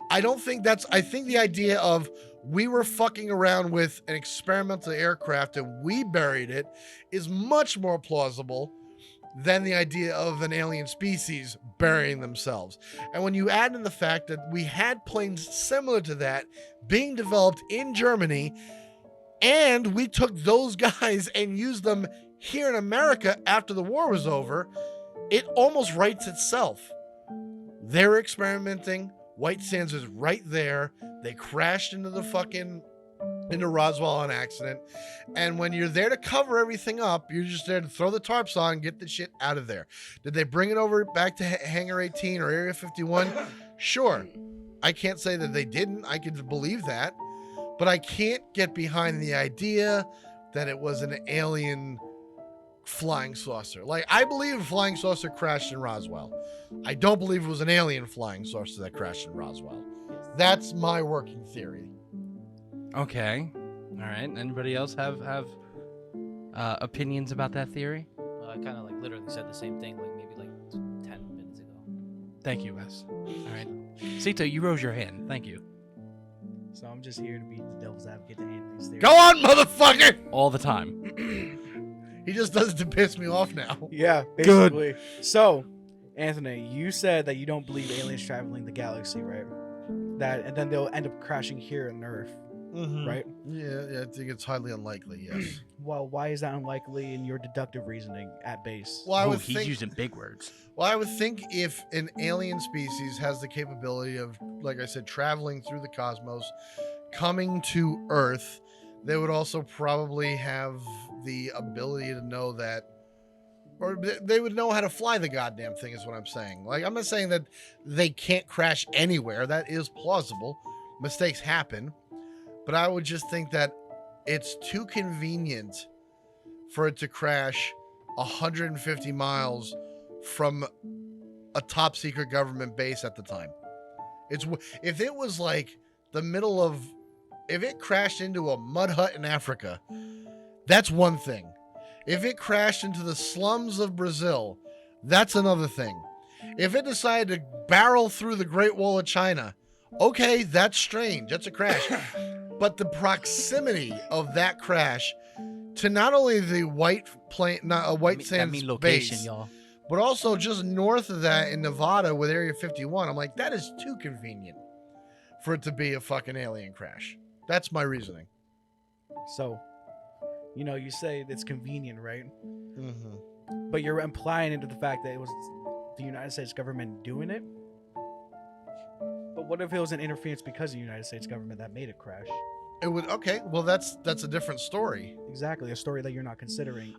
I don't think that's, I think the idea of we were fucking around with an experimental aircraft and we buried it is much more plausible than the idea of an alien species burying themselves. And when you add in the fact that we had planes similar to that being developed in Germany, and we took those guys and used them here in America after the war was over, it almost writes itself. They're experimenting. White Sands is right there. They crashed into Roswell on accident. And when you're there to cover everything up, you're just there to throw the tarps on and get the shit out of there. Did they bring it over back to Hangar 18 or Area 51? Sure. I can't say that they didn't. I could believe that. But I can't get behind the idea that it was an alien flying saucer. Like, I believe a flying saucer crashed in Roswell. I don't believe it was an alien flying saucer that crashed in Roswell. That's my working theory. Okay. All right. Anybody else have opinions about that theory? I kind of like literally said the same thing maybe 10 minutes ago. Thank you, Wes. All right. Sito, you rose your hand. Thank you. So I'm just here to be the devil's advocate to Anthony's theory. Go on, motherfucker! All the time. He just does it to piss me off now. Yeah, basically. So, Anthony, you said that you don't believe aliens traveling the galaxy, right? That, and then they'll end up crashing here on Earth, right? Yeah, I think it's highly unlikely, yes. Well, why is that unlikely in your deductive reasoning at base? Well, He's using big words. Well, I would think if an alien species has the capability of, like I said, traveling through the cosmos, coming to Earth, they would also probably have the ability to know that, or they would know how to fly the goddamn thing, is what I'm saying. Like, I'm not saying that they can't crash anywhere. That is plausible. Mistakes happen. But I would just think that it's too convenient for it to crash 150 miles from a top secret government base at the time. If it was like the middle of, if it crashed into a mud hut in Africa, that's one thing. If it crashed into the slums of Brazil, that's another thing. If it decided to barrel through the Great Wall of China, okay, that's strange. That's a crash. But the proximity of that crash to not only the white sands location, base, y'all. but also just north of that in Nevada with Area 51, I'm like, that is too convenient for it to be a fucking alien crash. That's my reasoning. So, you say it's convenient, right? Mm-hmm. But you're implying into the fact that it was the United States government doing it? But what if it was an interference because of the United States government that made it crash? It would, okay, well, that's a different story. Exactly, a story that you're not considering. You're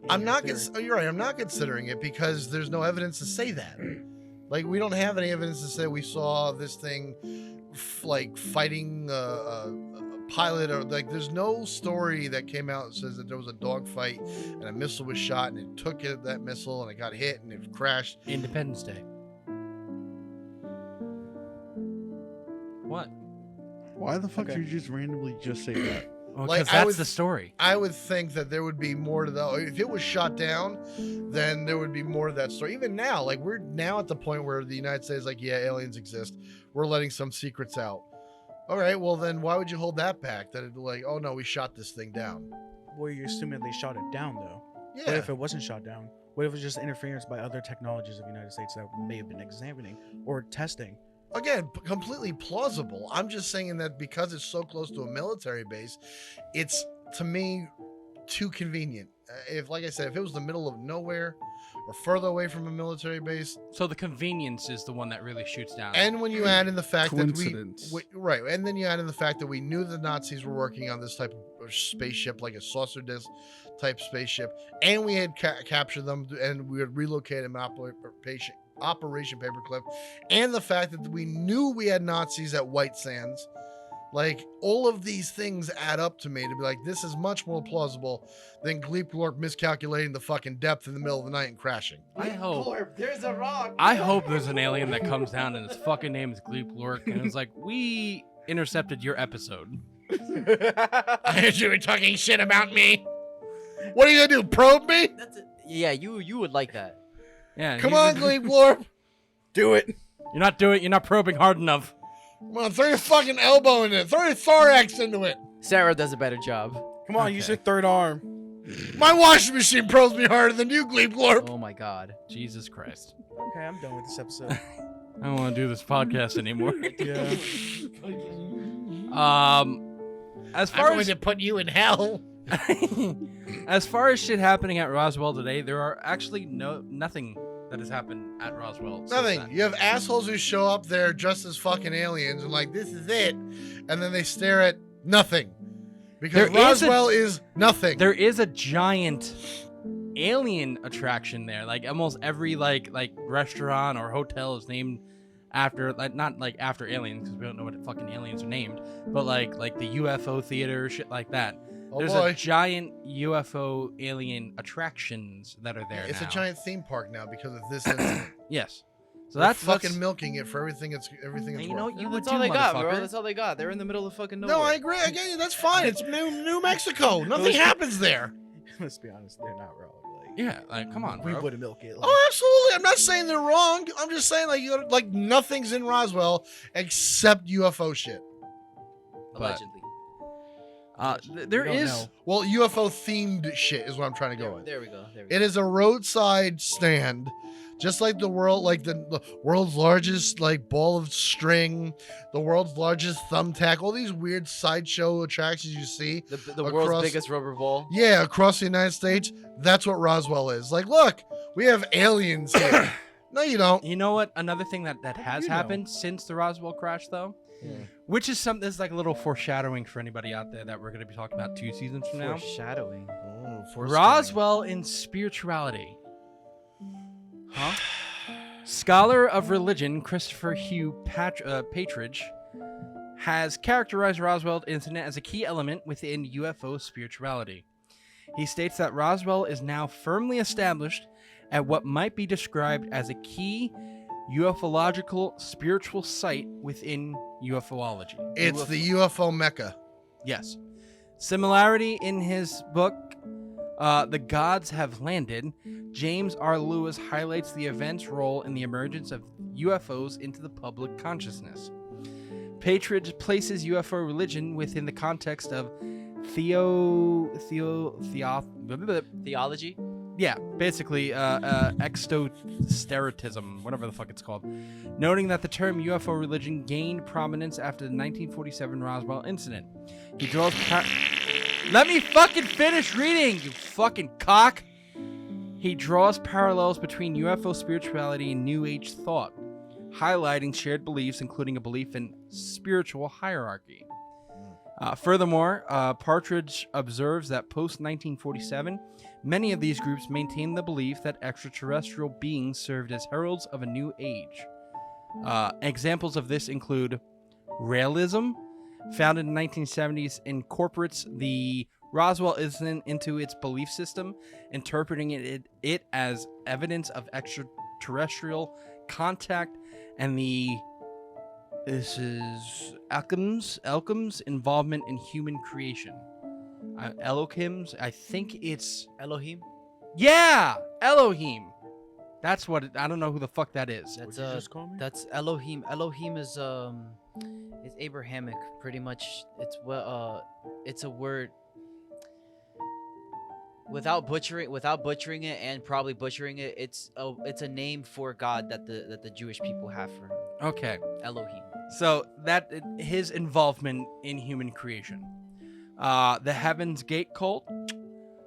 right, I'm not considering it because there's no evidence to say that. Like, we don't have any evidence to say we saw this thing fighting a pilot, or like, there's no story that came out that says that there was a dogfight and a missile was shot and it took that missile and it got hit and it crashed. Independence Day. What? Why the fuck did you just randomly just say that? Well, Like, because I that's would- the story. I would think that there would be more to that. If it was shot down, then there would be more to that story. Even now, like we're now at the point where the United States is like, yeah, aliens exist. We're letting some secrets out. All right, well then why would you hold that back? That it'd be like, oh no, we shot this thing down. Well, you're assuming they shot it down, though. Yeah. What if it wasn't shot down? What if it was just interference by other technologies of the United States that may have been examining or testing? Again, completely plausible. I'm just saying that because it's so close to a military base, it's to me too convenient. If, like I said, if it was the middle of nowhere or further away from a military base, So the convenience is the one that really shoots down. and when you add in the fact that Coincidence. right, and then you add in the fact that we knew the Nazis were working on this type of spaceship, like a saucer disc type spaceship, and we had captured them, and we had relocated them in Operation Paperclip, and the fact that we knew we had Nazis at White Sands, like all of these things add up to me to be like, this is much more plausible than Gleep Glorp miscalculating the fucking depth in the middle of the night and crashing. I hope. There's a rock. I hope there's an alien that comes down and his fucking name is Gleep Lurk, and it's like, we intercepted your episode. I heard you were talking shit about me. What are you gonna do? Probe me? Yeah, you would like that. Yeah. Come on, Gleep Glorp. Do it. You're not doing. You're not probing hard enough. Come on, throw your fucking elbow in it. Throw your thorax into it. Sarah does a better job. Come on, use your third arm. My washing machine probes me harder than you, Gleep Glorp. Oh my god. Jesus Christ. Okay, I'm done with this episode. I don't want to do this podcast anymore. Yeah. As far as put you in hell. as far as shit happening at Roswell today, there are actually nothing that has happened at Roswell. since Nothing. then. You have assholes who show up there dressed as fucking aliens and like, this is it. And then they stare at nothing. Because There is Roswell is nothing. There is a giant alien attraction there. Like almost every like restaurant or hotel is named after, like, not like after aliens because we don't know what fucking aliens are named, but like the UFO theater, shit like that. Oh There's boy. a giant UFO alien attractions that are there It's now. a giant theme park now because of this incident. Yes. So They're that's fucking milking it for everything it's And you worth. know you would That's do, all they got, bro. motherfucker. That's all they got. They're in the middle of fucking nowhere. No, I agree. I get you. That's fine. It's New Mexico. Nothing happens there. Let's be honest, they're not wrong. Like, Yeah, like come on, we bro. would milk it. Like, Oh, absolutely. I'm not saying they're wrong. I'm just saying like nothing's in Roswell except UFO shit. Allegedly. There we don't is know. Well, UFO themed shit is what I'm trying to go There, with. there we go. There we go. It is a roadside stand, just like the world's largest like ball of string, the world's largest thumbtack, all these weird sideshow attractions you see. The world's across- biggest rubber ball. Yeah, across the United States. That's what Roswell is. Like, look, we have aliens here. No, you don't. You know what? Another thing that has You know. happened since the Roswell crash, though, which is something that's like a little foreshadowing for anybody out there that we're going to be talking about 2 seasons from now. Foreshadowing. Roswell in spirituality. Huh? Scholar of religion Christopher Hugh Patridge has characterized Roswell incident as a key element within UFO spirituality. He states that Roswell is now firmly established at what might be described as a key ufological spiritual site within ufology. It's the UFO Mecca. Yes. Similarity in his book, The Gods Have Landed, James R. Lewis highlights the event's role in the emergence of UFOs into the public consciousness. Patridge places UFO religion within the context of Theology. yeah, basically exotericism, whatever the fuck it's called, noting that the term UFO religion gained prominence after the 1947 Roswell incident. He draws Let me fucking finish reading, you fucking cock! He draws parallels between UFO spirituality and New Age thought, highlighting shared beliefs, including a belief in spiritual hierarchy. Furthermore, Partridge observes that post-1947, many of these groups maintained the belief that extraterrestrial beings served as heralds of a new age. Examples of this include realism, founded in the 1970s, incorporates the Roswell incident into its belief system, interpreting it as evidence of extraterrestrial contact, and Alchem's involvement in human creation. Elohim's. I think it's Elohim. yeah, Elohim. That's what I don't know who the fuck that is. That's What'd you just call me? that's Elohim. Elohim is Abrahamic, pretty much. It's what it's a word. Without butchering it, and probably butchering it, it's a name for God that the Jewish people have for him. Okay. Elohim. So that his involvement in human creation. The Heaven's Gate cult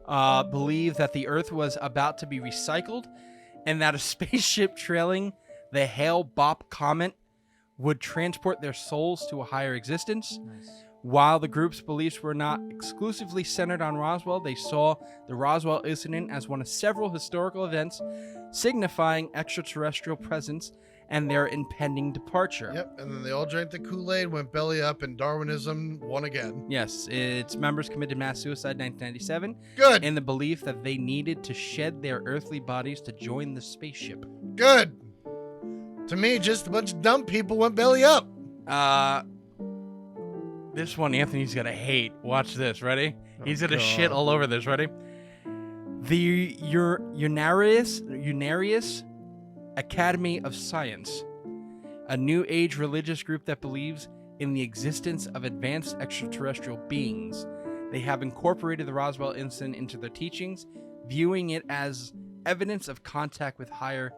believe that the Earth was about to be recycled, and that a spaceship trailing the Hale-Bopp comet would transport their souls to a higher existence. Nice. While the group's beliefs were not exclusively centered on Roswell, they saw the Roswell incident as one of several historical events signifying extraterrestrial presence and their impending departure. Yep, and then they all drank the Kool-Aid, went belly up, and Darwinism won again. Yes, its members committed mass suicide in 1997 Good, in the belief that they needed to shed their earthly bodies to join the spaceship. good. To me, just a bunch of dumb people went belly up. This one Anthony's gonna hate. Watch this. Ready? He's gonna God. shit all over this. Ready? The Unarius Academy of Science, a new age religious group that believes in the existence of advanced extraterrestrial beings. They have incorporated the Roswell incident into their teachings, viewing it as evidence of contact with higher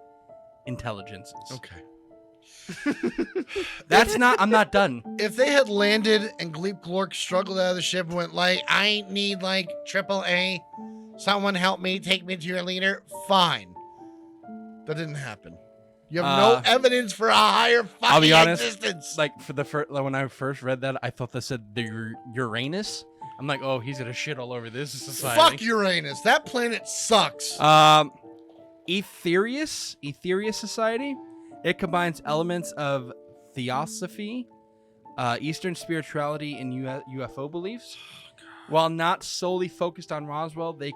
intelligences. Okay. I'm not done. If they had landed and Gleep Glork struggled out of the ship and went like, I need like AAA, someone help me, take me to your leader, fine. That didn't happen. You have no evidence for a higher fucking I'll be honest, existence. like when I first read that, I thought that said the Uranus. I'm like, oh, he's gonna shit all over this society. Fuck Uranus. That planet sucks. Etheria Society. It combines elements of theosophy, Eastern spirituality, and UFO beliefs. While not solely focused on Roswell, they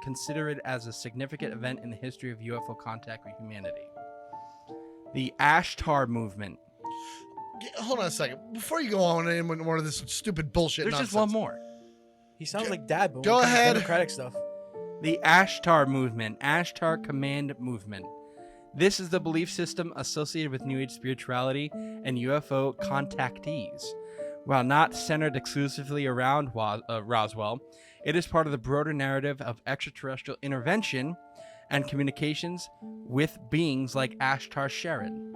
consider it as a significant event in the history of UFO contact with humanity. The Ashtar movement. Hold on a second. Before you go on in with more of this stupid bullshit There's nonsense. just one more. He sounds like Dad, but Go when it comes to ahead. Democratic stuff. The Ashtar movement, Ashtar Command Movement. This is the belief system associated with New Age spirituality and UFO contactees. While not centered exclusively around Roswell, it is part of the broader narrative of extraterrestrial intervention and communications with beings like Ashtar Sharon.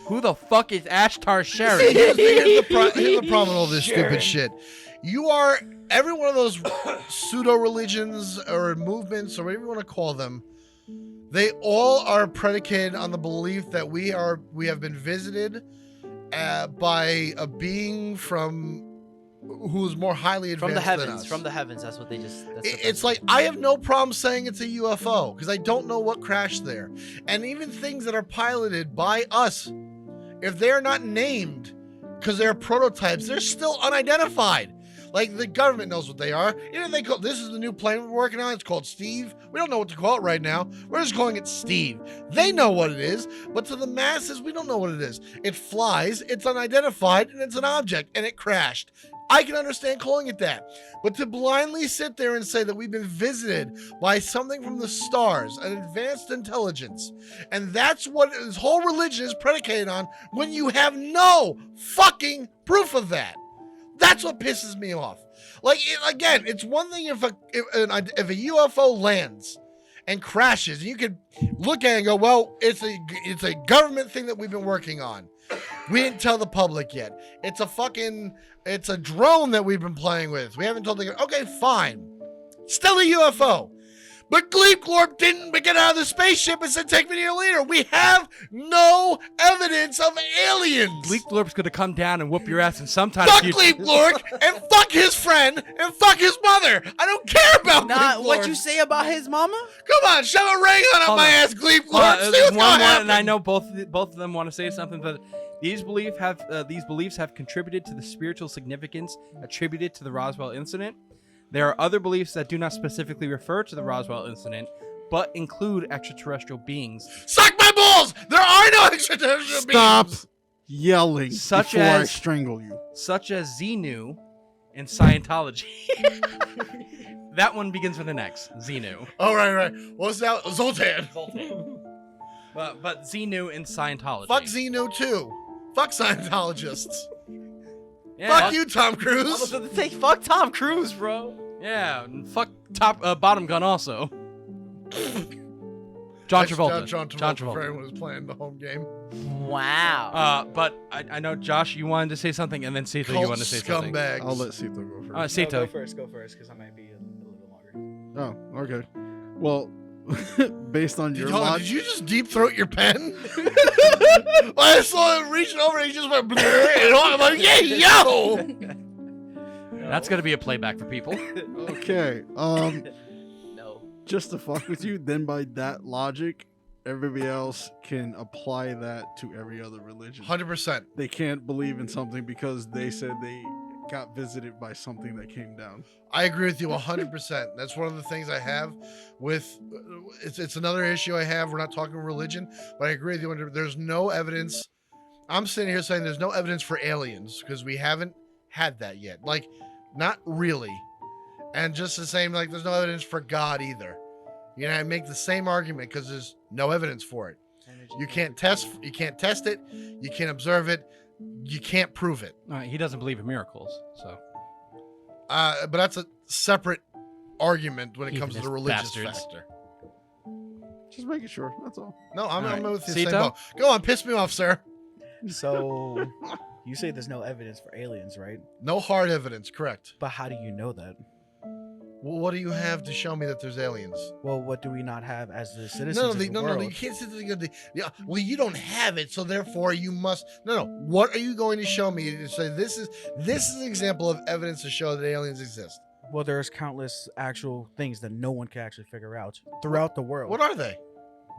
Who the fuck is Ashtar Sharon? Here's the problem with all this stupid shit. Every one of those pseudo religions or movements or whatever you want to call them, they all are predicated on the belief that we have been visited by a being who is more highly advanced From the heavens. than us. From the heavens. That's what they just. That's what It's like I have no problem saying it's a UFO because I don't know what crashed there, and even things that are piloted by us, if they're not named because they're prototypes, they're still unidentified. Like the government knows what they are. This is the new plane we're working on. It's called Steve. We don't know what to call it right now. We're just calling it Steve. They know what it is, but to the masses, we don't know what it is. It flies, it's unidentified, and it's an object, and it crashed. I can understand calling it that. But to blindly sit there and say that we've been visited by something from the stars, an advanced intelligence, and that's what this whole religion is predicated on when you have no fucking proof of that. That's what pisses me off. Again, it's one thing if a UFO lands and crashes, and you could look at it and go, well, it's a government thing that we've been working on. We didn't tell the public yet. It's a drone that we've been playing with. We haven't told the, okay, fine. Still a UFO. But Gleep Glorp didn't get out of the spaceship and said, take me to your leader. We have no evidence of aliens. Gleep Glorp's gonna come down and whoop your ass in some time. Fuck Gleep Glorp and fuck his friend and fuck his mother. I don't care about Not Gleep what Glorp. you say about his mama? Come on, shove a ring on Hold my on. ass, Gleep Glorp. See what's gonna happen. And I know both of them want to say something, but these beliefs have contributed to the spiritual significance attributed to the Roswell incident. There are other beliefs that do not specifically refer to the Roswell incident, but include extraterrestrial beings, Suck my balls! There are no extraterrestrial Stop beings. yelling Such before I as- strangle you. such as Xenu, in Scientology. That one begins with an X. Xenu. Oh, right. What's that? Zoltan. But Xenu in Scientology. Fuck Xenu too. Fuck Scientologists. Yeah. Fuck you, Tom I was Cruise. about to say, fuck Tom Cruise, bro. Yeah, and fuck bottom gun also. John Travolta. John Travolta. For anyone who's playing the home game. Wow. But I know, Josh, you wanted to say something, and then Sito, you Cult wanted to say something. scumbags. I'll let Sito go first. Sito. Go first, because I might be a little bit longer. Oh, okay. Well, based on your Hold on, logic, did you just deep throat your pen? I saw him reaching over and he just went bleh, and I'm like, yeah, yo! That's gonna be a playback for people. okay. No. Just to fuck with you, then by that logic, everybody else can apply that to every other religion. 100%. They can't believe in something because they said they got visited by something that came down. I agree with you 100%. That's one of the things I have with, it's another issue I have. We're not talking religion, but I agree with you. There's no evidence. I'm sitting here saying there's no evidence for aliens because we haven't had that yet. Like, not really. And just the same, like, there's no evidence for God either. You know, I make the same argument because there's no evidence for it. You can't test it. You can't observe it. You can't prove it. He doesn't believe in miracles, so. But that's a separate argument when it comes to Heathenist the religious bastards. factor. Just making sure. That's all. No, I'm All right. with you. Sito? Same boat. Go on, piss me off, sir. So, you say there's no evidence for aliens, right? No hard evidence, correct. But how do you know that? Well, what do you have to show me that there's aliens? Well, what do we not have as the citizens No, of the world? you can't sit there and go, yeah, well, you don't have it, so therefore you must. No. What are you going to show me to say this is an example of evidence to show that aliens exist? Well, there's countless actual things that no one can actually figure out throughout the world. What are they?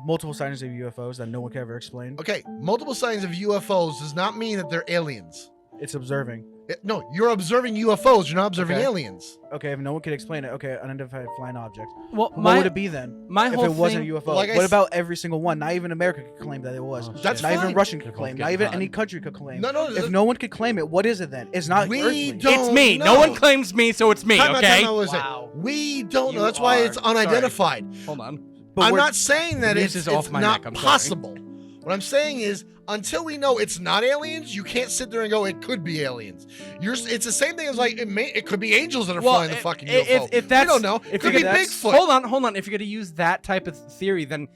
Multiple sightings of UFOs that no one can ever explain. Okay, multiple sightings of UFOs does not mean that they're aliens. It's observing. No, you're observing UFOs. You're not observing Okay. aliens. Okay, if no one can explain it, okay, unidentified flying object. Well, What would it be then? my If whole it wasn't thing, a UFO, like I what s- about every single one? Not even America could claim that it was. Oh, That's Not even fine. Russian They're could both claim. Not getting even hot. any country could claim. No. If no one could claim it, what is it then? It's not We earthly. don't- it's me. No know. one claims me, so it's me. Time out, Okay. time out, what is it? Wow. We don't know. You That's why it's are- unidentified. Hold on. But I'm we're- not saying that This it's is off my not neck, I'm sorry. possible. What I'm saying is, until we know it's not aliens, you can't sit there and go, it could be aliens. It's the same thing as like it could be angels that are flying the fucking UFO. If that's, we don't know. It if could you're be gonna- Bigfoot. Hold on. If you're gonna use that type of theory, then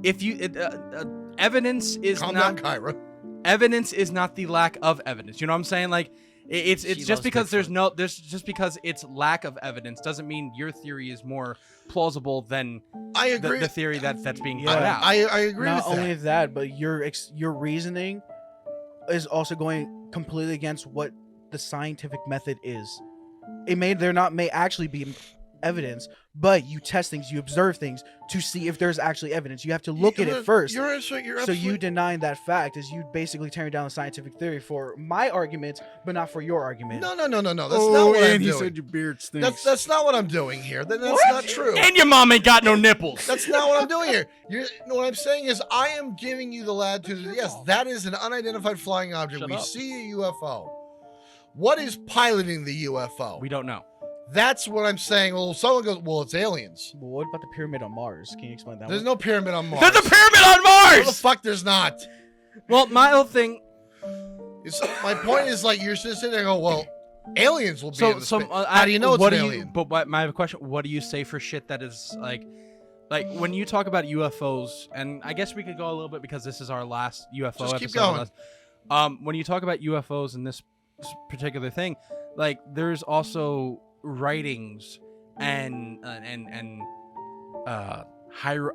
if you evidence is Calm not down, Kyra. evidence is not the lack of evidence. You know what I'm saying? Like it's She just loves because Bigfoot. there's just because it's lack of evidence doesn't mean your theory is more plausible than I the, agree. the theory that's being Yeah. put out. I agree Not with only that. that, but your reasoning is also going completely against what the scientific method is. May actually be evidence, but you test things, you observe things to see if there's actually evidence. You have to look at it first. You're So absolutely- you denying that fact is you basically tearing down the scientific theory for my argument, but not for your argument. No. That's not Oh, what I'm and he doing. said your beard stinks. That's not what I'm doing here. That's not true. And your mom ain't got no nipples. That's not what I'm doing here. What I'm saying is I am giving you the latitude. Yes, that is an unidentified flying object. Shut we up. see a UFO. What is piloting the UFO? We don't know. That's what I'm saying. Well, someone goes, well, it's aliens. Well, what about the pyramid on Mars? Can you explain that? There's one? no pyramid on Mars. There's a pyramid on What the Mars. fuck? There's not. Well, my whole thing. My point is like you're just sitting there and go, well, aliens will be in the space. How do you know it's what an do alien? But my question: what do you say for shit that is like when you talk about UFOs? And I guess we could go a little bit because this is our last UFO Just episode. keep going. When you talk about UFOs and this particular thing, like there's also writings and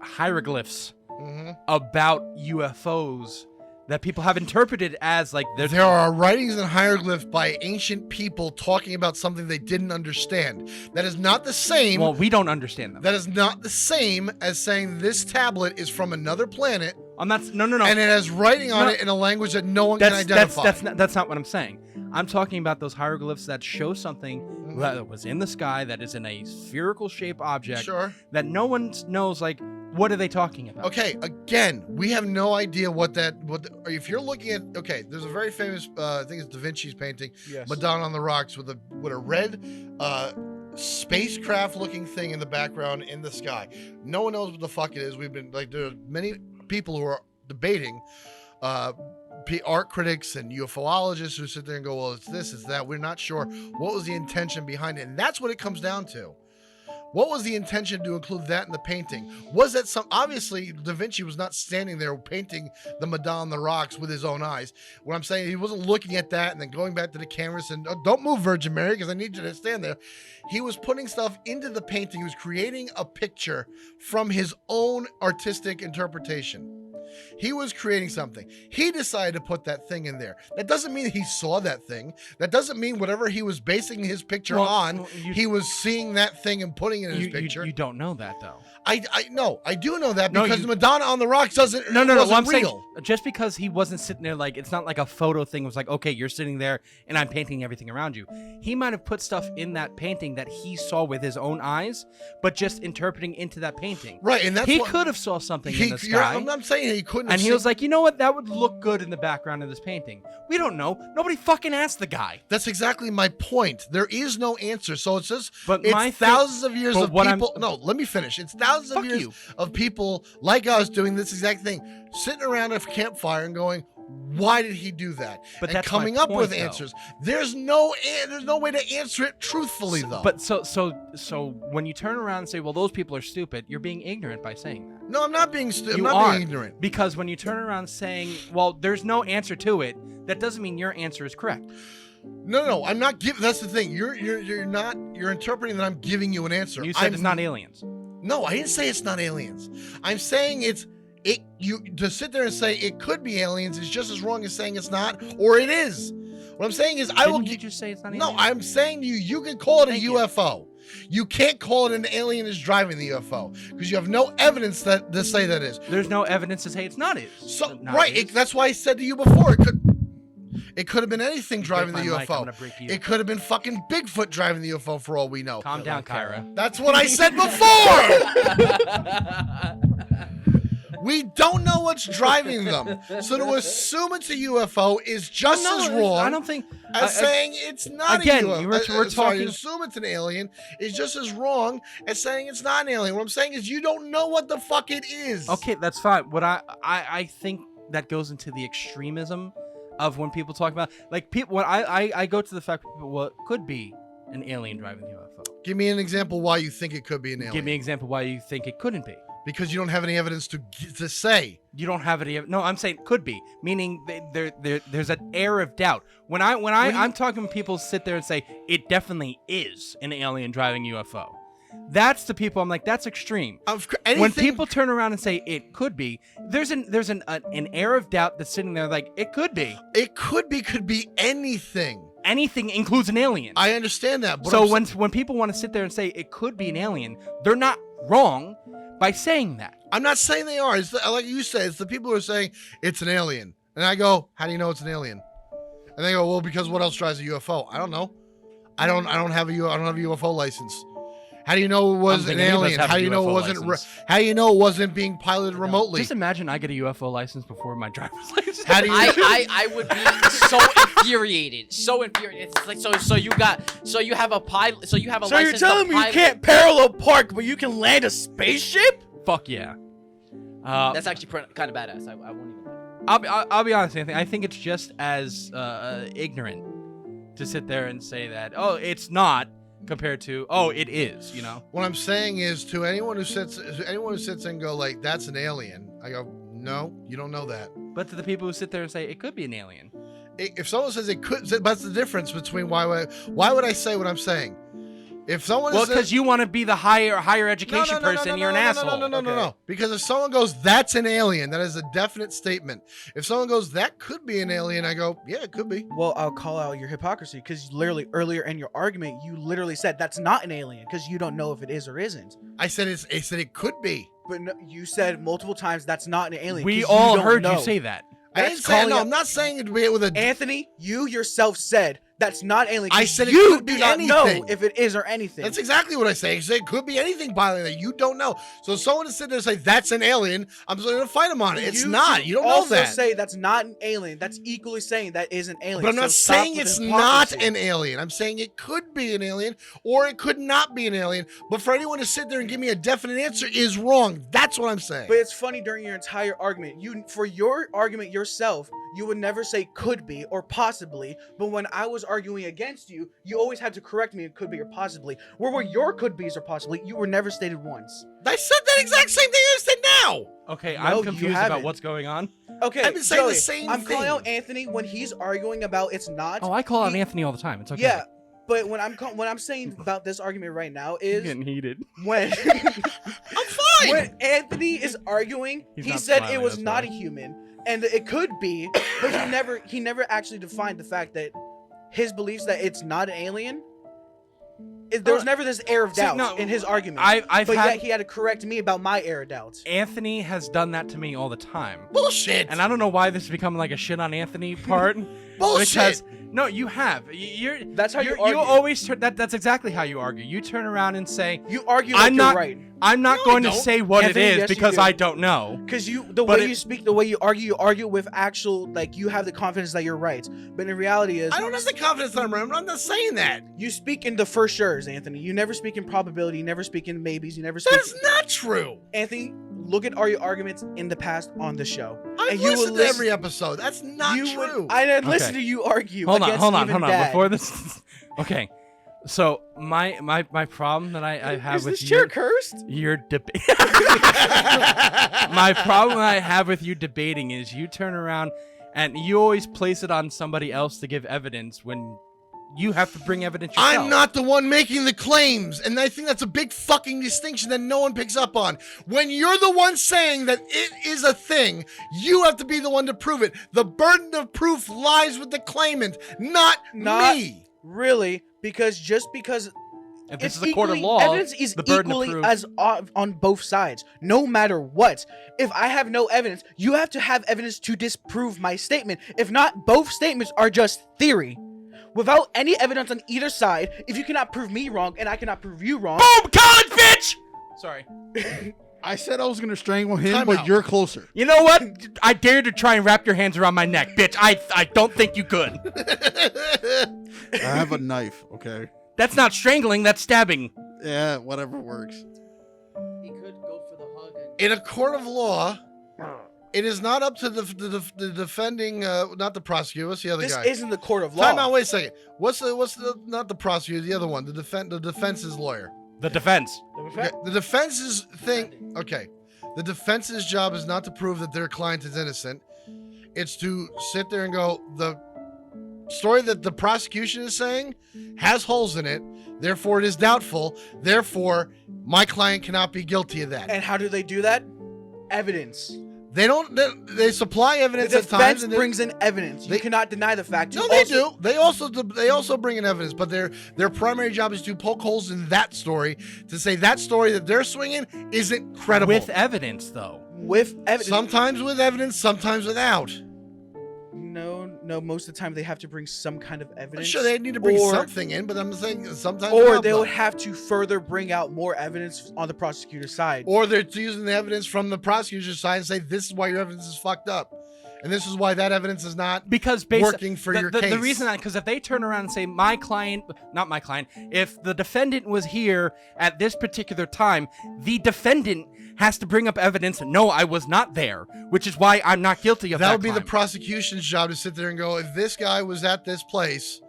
hieroglyphs Mhm. about UFOs that people have interpreted as like There are writings and hieroglyphs by ancient people talking about something they didn't understand. That is not the same. Well, we don't understand them. That is not the same as saying this tablet is from another planet I'm not. No. and it has writing on No. it in a language that no one can identify. That's not what I'm saying. I'm talking about those hieroglyphs that show something that was in the sky that is in a spherical shape object Sure. that no one knows. Like What are they talking about? Okay, again, we have no idea if you're looking at, okay, there's a very famous, I think it's Da Vinci's painting, Yes. Madonna on the Rocks with a red spacecraft looking thing in the background in the sky. No one knows what the fuck it is. We've been like, there are many people who are debating, art critics and UFOologists who sit there and go, well, it's this, it's that. We're not sure what was the intention behind it. And that's what it comes down to. What was the intention to include that in the painting? Was that obviously Da Vinci was not standing there painting the Madonna on the Rocks with his own eyes. What I'm saying, he wasn't looking at that and then going back to the cameras and don't move, Virgin Mary, because I need you to stand there. He was putting stuff into the painting. He was creating a picture from his own artistic interpretation. He was creating something. He decided to put that thing in there. That doesn't mean he saw that thing. That doesn't mean whatever he was basing his picture on, he was seeing that thing and putting it in his picture. You don't know that, though. I do know that because Madonna on the Rocks wasn't I'm real. saying, just because he wasn't sitting there, like, it's not like a photo thing. It was like, okay, you're sitting there and I'm painting everything around you. He might have put stuff in that painting that he saw with his own eyes, but just interpreting into that painting. Right, and that's he could have saw something in the sky. I'm saying he couldn't. And he was like, you know what? That would look good in the background of this painting. We don't know. Nobody fucking asked the guy. That's exactly my point. There is no answer. So it's just, but it's thousands of years of people. No, let me finish. It's thousands of years of people like us doing this exact thing, sitting around a campfire and going, why did he do that? But and that's coming my up point, with though. answers. There's no way to answer it truthfully, though. But so when you turn around and say, well, those people are stupid, you're being ignorant by saying that. No, I'm not being stupid. I'm You not are, being ignorant. because when you turn around saying, well, there's no answer to it, that doesn't mean your answer is correct. No, I'm not giving. That's the thing. You're interpreting that I'm giving you an answer. You said it's not aliens. No, I didn't say it's not aliens. I'm saying you to sit there and say it could be aliens is just as wrong as saying it's not or it is. What I'm saying is Didn't you just say it's not aliens? No, I'm saying you can call it a Thank you. UFO. You can't call it an alien is driving the UFO because you have no evidence that to say that is. There's no evidence to say it's not it. So Not right, is. that's why I said to you before it could have been anything driving the my mic, I'm UFO. gonna break you. It could have been fucking Bigfoot driving the UFO for all we know. Calm down, Kyra. That's what I said before. We don't know what's driving them. So to assume it's a UFO is just as wrong I don't think as saying it's not again, a UFO. we're Sorry, talking. assume it's an alien is just as wrong as saying it's not an alien. What I'm saying is you don't know what the fuck it is. Okay, that's fine. What I think that goes into the extremism of when people talk about like people. What I go to the fact that people, well, it could be an alien driving the UFO. Give me an example why you think it could be an alien. Give me an example why you think it couldn't be. Because you don't have any evidence to say. You don't have any. No, I'm saying it could be. Meaning there's an air of doubt. When I'm talking, people sit there and say it definitely is an alien driving UFO. That's the people I'm like, that's extreme. When people turn around and say it could be, there's an air of doubt that's sitting there like it could be. It could be anything. Anything includes an alien. I understand that. But so when people want to sit there and say it could be an alien, they're not wrong by saying that. I'm not saying they are. It's like you said, it's the people who are saying it's an alien. And I go, how do you know it's an alien? And they go, well, because what else drives a UFO? I don't know. I don't have a UFO license. How do you know it was an alien? How do you know it wasn't? How do you know it wasn't being piloted remotely? Just imagine I get a UFO license before my driver's license. How do you? I would be so infuriated. So infuriated. It's like so you have a pilot. So you have a So license. you're telling me you can't parallel park, but you can land a spaceship? Fuck yeah. That's actually kind of badass. I won't even lie. I'll be honest. I think it's just as ignorant to sit there and say that it's not compared to it is. You know. What I'm saying is to anyone who sits and go like that's an alien. I go no, you don't know that. But to the people who sit there and say it could be an alien. If someone says it could, that's the difference between why would I say what I'm saying? If someone because you want to be the higher education person, you're an asshole. No. Because if someone goes, that's an alien, that is a definite statement. If someone goes, that could be an alien, I go, yeah, it could be. Well, I'll call out your hypocrisy because literally earlier in your argument, you literally said that's not an alien because you don't know if it is or isn't. I said it could be. But no, you said multiple times that's not an alien. We 'cause all don't heard know. you say that. I didn't say no. I'm not saying it with a. Anthony, you yourself said that's not alien. I 'cause said it you could do be not know anything. if it is or anything. That's exactly what I say. I say it could be anything violent that you don't know. So someone to sit there and say that's an alien, I'm just going to fight them on it. It's not. You don't know also that. say that's not an alien. That's equally saying that is an alien. But I'm not So stop saying with it's hypocrisy. not an alien. I'm saying it could be an alien or it could not be an alien. But for anyone to sit there and give me a definite answer is wrong. That's what I'm saying. But it's funny during your entire argument. For your argument yourself, you would never say could be or possibly. But when I was arguing against you, you always had to correct me. It could be or possibly. Where were your could be's or possibly? You were never stated once. I said that exact same thing I said now. Okay, No, I'm you confused about haven't. what's going on. Okay, I've been saying the Joey, same I'm calling thing. out Anthony when he's arguing about it's not. Oh, I call out He- Anthony all the time. It's okay. Yeah, but when I'm saying about this argument right now I'm is getting heated. when I'm fine. when Anthony is arguing, He's he not said smiling, it was that's not why. a human and it could be, but he never actually defined the fact that his beliefs that it's not an alien. There was never this air of See, doubt no, in his argument. I've but had yet he had to correct me about my air of doubts. Anthony has done that to me all the time. Bullshit. And I don't know why this has become like a shit on Anthony part. Bullshit. Because no, you have. You're That's how you you argue. always turn that's exactly how you argue. You turn around and say, You argue like I'm you're not right. I'm not No, going I to don't. say what Anthony, it is yes, you because do. I don't know. Because the But way it- you speak, the way you argue with actual, like, you have the confidence that you're right. But in reality is, I don't have the confidence that I'm right. I'm not saying that. you speak in the for sure's, Anthony. You never speak in probability. You never speak in maybes. You never speak. That's not true. Anthony, look at all your arguments in the past on the show. I've And you will listened to listen- every episode. That's not true. I didn't listen Okay. to you argue. Hold on, against hold on, even hold on. Dad. Before this okay. So my problem that I have Is with this chair your cursed? debate my problem that I have with you debating is you turn around and you always place it on somebody else to give evidence when you have to bring evidence yourself. I'm not the one making the claims, and I think that's a big fucking distinction that no one picks up on. When you're the one saying that it is a thing, you have to be the one to prove it. The burden of proof lies with the claimant, not me. Really, because just because If this it's is a court of equally- law, evidence is the burden equally of proof. as on both sides, no matter what. If I have no evidence, you have to have evidence to disprove my statement. If not, both statements are just theory. Without any evidence on either side, if you cannot prove me wrong and I cannot prove you wrong, Boom, college bitch! Sorry. I said I was gonna strangle him, Time but out. you're closer. You know what? I dare to try and wrap your hands around my neck, bitch. I don't think you could. I have a knife, okay? That's not strangling, that's stabbing. Yeah, whatever works. He could go for the hug. And In a court of law, it is not up to the defending, not the prosecutor. What's the other this guy? isn't the court of law. Time out. Wait a second. What's the not the prosecutor? The other one. The defense's lawyer. The defense. Okay, the defense's thing. Okay, the defense's job is not to prove that their client is innocent. It's to sit there and go, the story that the prosecution is saying has holes in it. Therefore, it is doubtful. Therefore, my client cannot be guilty of that. And how do they do that? Evidence. They don't. They supply The evidence at times. defense And brings in evidence. You they- cannot deny the fact. no, You they also- do. They also bring in evidence, but their primary job is to poke holes in that story to say that story that they're swinging isn't credible. With evidence, though. With evidence. Sometimes with evidence, sometimes without. No. Most of the time they have to bring some kind of evidence. Sure, they need to bring or- something in, but I'm saying sometimes. Or without, they though. would have to further bring out more evidence on the prosecutor's side. Or they're using the evidence from the prosecutor's side and say this is why your evidence is fucked up, and this is why that evidence is not. Because Working for your the case. reason that, because if they turn around and say my client, not my client, if the defendant was here at this particular time, the defendant has to bring up evidence. No, I was not there, which is why I'm not guilty of that. That would be the crime. prosecution's job to sit there and go, if this guy was at this place,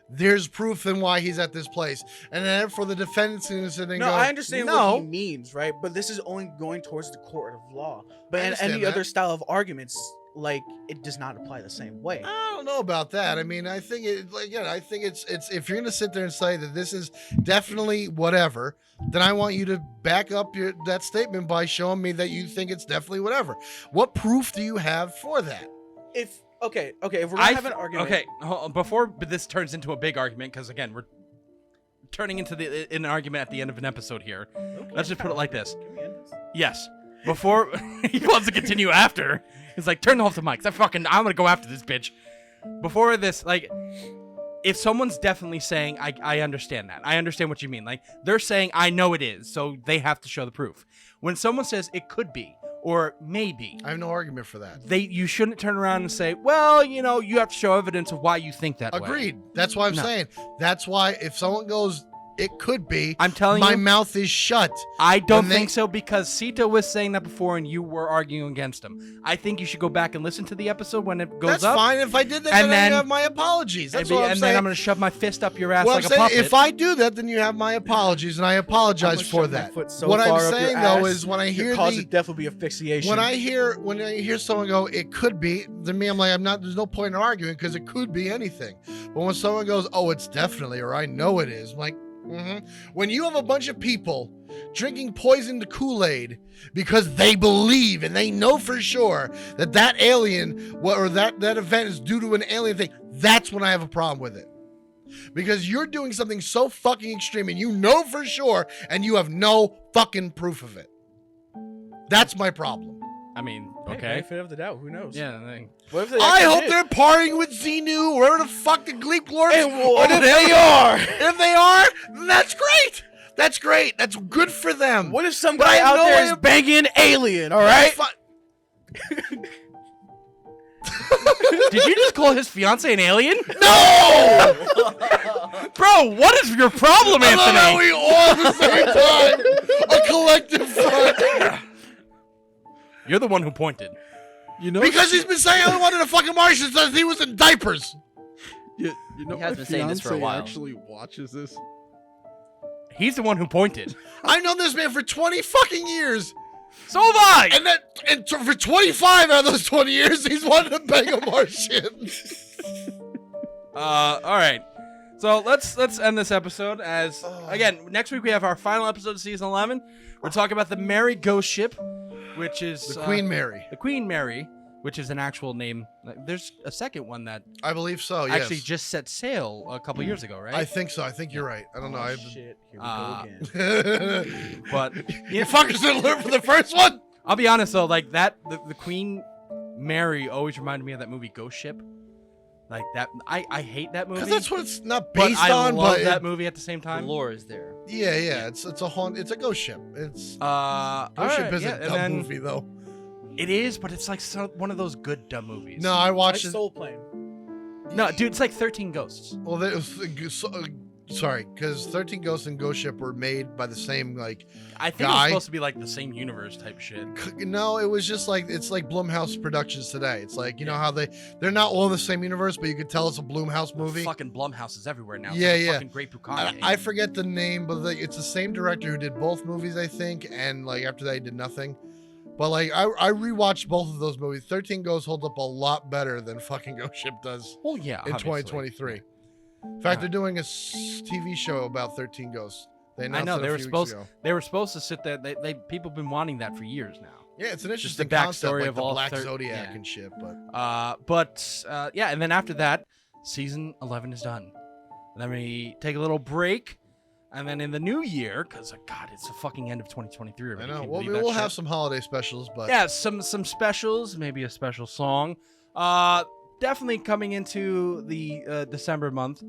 there's proof then why he's at this place, and then for the defendant's going to sit there and No, go, I understand no. what he means, right? But this is only going towards the court of law. But I in understand any that. other style of arguments, like, it does not apply the same way. I don't know about that. I mean, I think I think it's if you're gonna sit there and say that this is definitely whatever, then I want you to back up that statement by showing me that you think it's definitely whatever. What proof do you have for that? If if we're gonna have an argument, Okay, before this turns into a big argument, because again, we're turning into an argument at the end of an episode here. Let's just put it like this. Yes. Before he wants to continue after. He's like, turn off the mics. I'm gonna go after this bitch. Before this, like, if someone's definitely saying, I understand that. I understand what you mean. Like, they're saying, I know it is, so they have to show the proof. When someone says it could be, or maybe, I have no argument for that. you shouldn't turn around and say, well, you know, you have to show evidence of why you think that way. Agreed. That's why I'm No. saying. That's why if someone goes, it could be, I'm telling my you, mouth is shut. I don't when they- think so, because Sito was saying that before and you were arguing against him. I think you should go back and listen to the episode when it goes That's up. fine. If I did that, And then then- I have my apologies. That's what I'm and saying. then I'm going to shove my fist up your ass Well, like I'm a saying, puppet. if I do that, then you have my apologies, and I apologize I'm for gonna shove my that. foot so What I'm far up saying your though ass, is when I your hear cause the of death will be asphyxiation. when I hear someone go, it could be, to me, I'm like, I'm not. There's no point in arguing because it could be anything. But when someone goes, oh, it's definitely, or I know it is, I'm like, when you have a bunch of people drinking poisoned Kool-Aid because they believe and they know for sure that that alien or that event is due to an alien thing, that's when I have a problem with it. Because you're doing something so fucking extreme and you know for sure and you have no fucking proof of it. That's my problem. I mean, Hey, okay. benefit of the doubt. Who knows? Yeah. Like, What if they I actually hope did? they're partying with Xenu, wherever the fuck the Gleep Lords. And what if they they are? If they are, then that's great. That's great. That's good for them. What if some But I guy have out no there way is of- banging an alien? All That's right. did you just call his fiance an alien? No! Bro, what is your problem, I love how Anthony? we all at the same time. A collective front. You're the one who pointed. You know, Because he's been saying I wanted a fucking Martian since he was in diapers. you know, He has my been saying this for a fiance while. actually watches this. He's the one who pointed. I've known this man for 20 fucking years. So have I. For 25 out of those 20 years, he's wanted to bang a Martian. All right. So let's end this episode as again next week we have our final episode of season 11. We're talking about the Mary Ghost Ship, which is The Queen Mary. the Queen Mary, which is an actual name. There's a second one that I believe so, yes. actually just set sail a couple years ago, right? I think so. I think you're right. I don't know. Oh, shit. Here we Uh, go again. But You fuckers didn't learn from the first one? I'll be honest though, like that the Queen Mary always reminded me of that movie Ghost Ship. Like that, I hate that movie. Because that's what it's not but based I on, love but that movie at the same The time. lore is there. yeah, it's a ghost ship. It's All Ghost Ship right, is yeah, a and dumb then movie though. it is, but it's like one of those good dumb movies. No, I Like watched it. Soul Plane. No, dude, it's like 13 Ghosts. Well, sorry, because 13 Ghosts and Ghost Ship were made by the same like. I think it was Guy? supposed to be like the same universe type shit. No, it was just like it's like Blumhouse Productions today. It's like you know how they're not all in the same universe, but you could tell it's a Blumhouse movie. Fucking Blumhouse is everywhere now. It's Yeah, like a yeah. Fucking Great Bukake. I forget the name, but it's the same director who did both movies, I think, and like after that he did nothing. But like I rewatched both of those movies. 13 Ghosts holds up a lot better than fucking Ghost Ship does well, yeah, in obviously. 2023. In fact, they're doing a TV show about 13 Ghosts. They announced know, it they a were few supposed- weeks ago. They were supposed to sit there. They people have been wanting that for years now. Yeah, it's an Just the interesting concept, backstory like of the all Black 13 Zodiac yeah. and shit. But Yeah, and then after that, season 11 is done. And then we take a little break, and then in the new year, because God, it's the fucking end of 2023 I already. know Can you we'll, believe that we'll have shit? some holiday specials, but Yeah, some specials, maybe a special song. Definitely coming into the December month.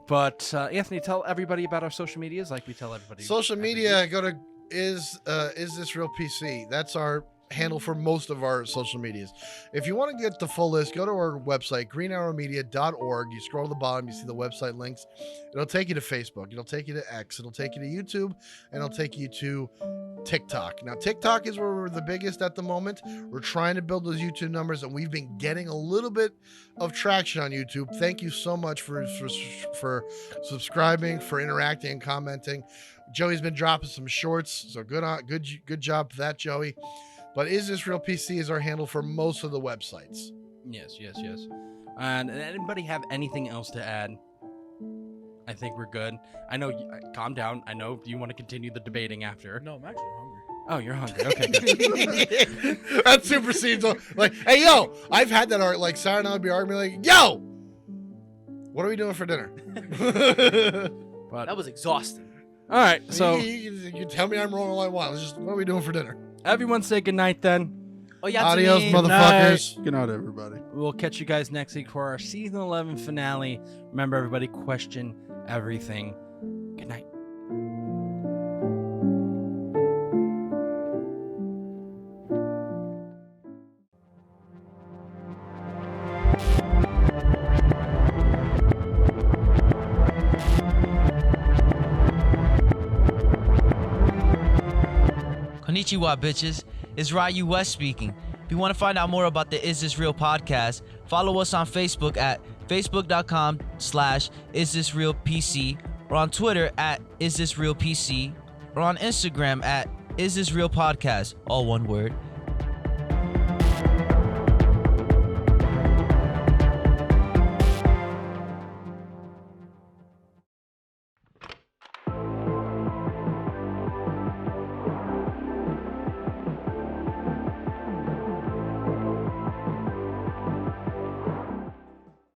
But Anthony, tell everybody about our social medias, like we tell everybody. social every media, week. go to is this real PC? That's our handle for most of our social medias. If you want to get the full list, go to our website, greenarrowmedia.org. You scroll to the bottom, you see the website links. It'll take you to Facebook, it'll take you to X, it'll take you to YouTube, and it'll take you to TikTok. Now, TikTok is where we're the biggest at the moment. We're trying to build those YouTube numbers, and we've been getting a little bit of traction on YouTube. Thank you so much for subscribing, for interacting and commenting. Joey's been dropping some shorts, so good job for that, Joey. But Is This Real PC is our handle for most of the websites. Yes. And anybody have anything else to add? I think we're good. I know. Calm down. I know you want to continue the debating after. No, I'm actually hungry. Oh, you're hungry. Okay. Good. That supersedes like, hey yo, I've had that art like Sarah and I would be arguing like, yo, what are we doing for dinner? But That was exhausting. all right. So you tell me I'm wrong all I want. Let's just, what are we doing for dinner? everyone say goodnight then. Adios, Yasmin. motherfuckers. Good night, everybody. We'll catch you guys next week for our season 11 finale. Remember, everybody, question everything. Good night. Konnichiwa, bitches. It's Ryu West speaking. If you want to find out more about the Is This Real podcast, follow us on Facebook at facebook.com/isthisrealpc, or on Twitter at isthisrealpc, or on Instagram at isthisrealpodcast, all one word.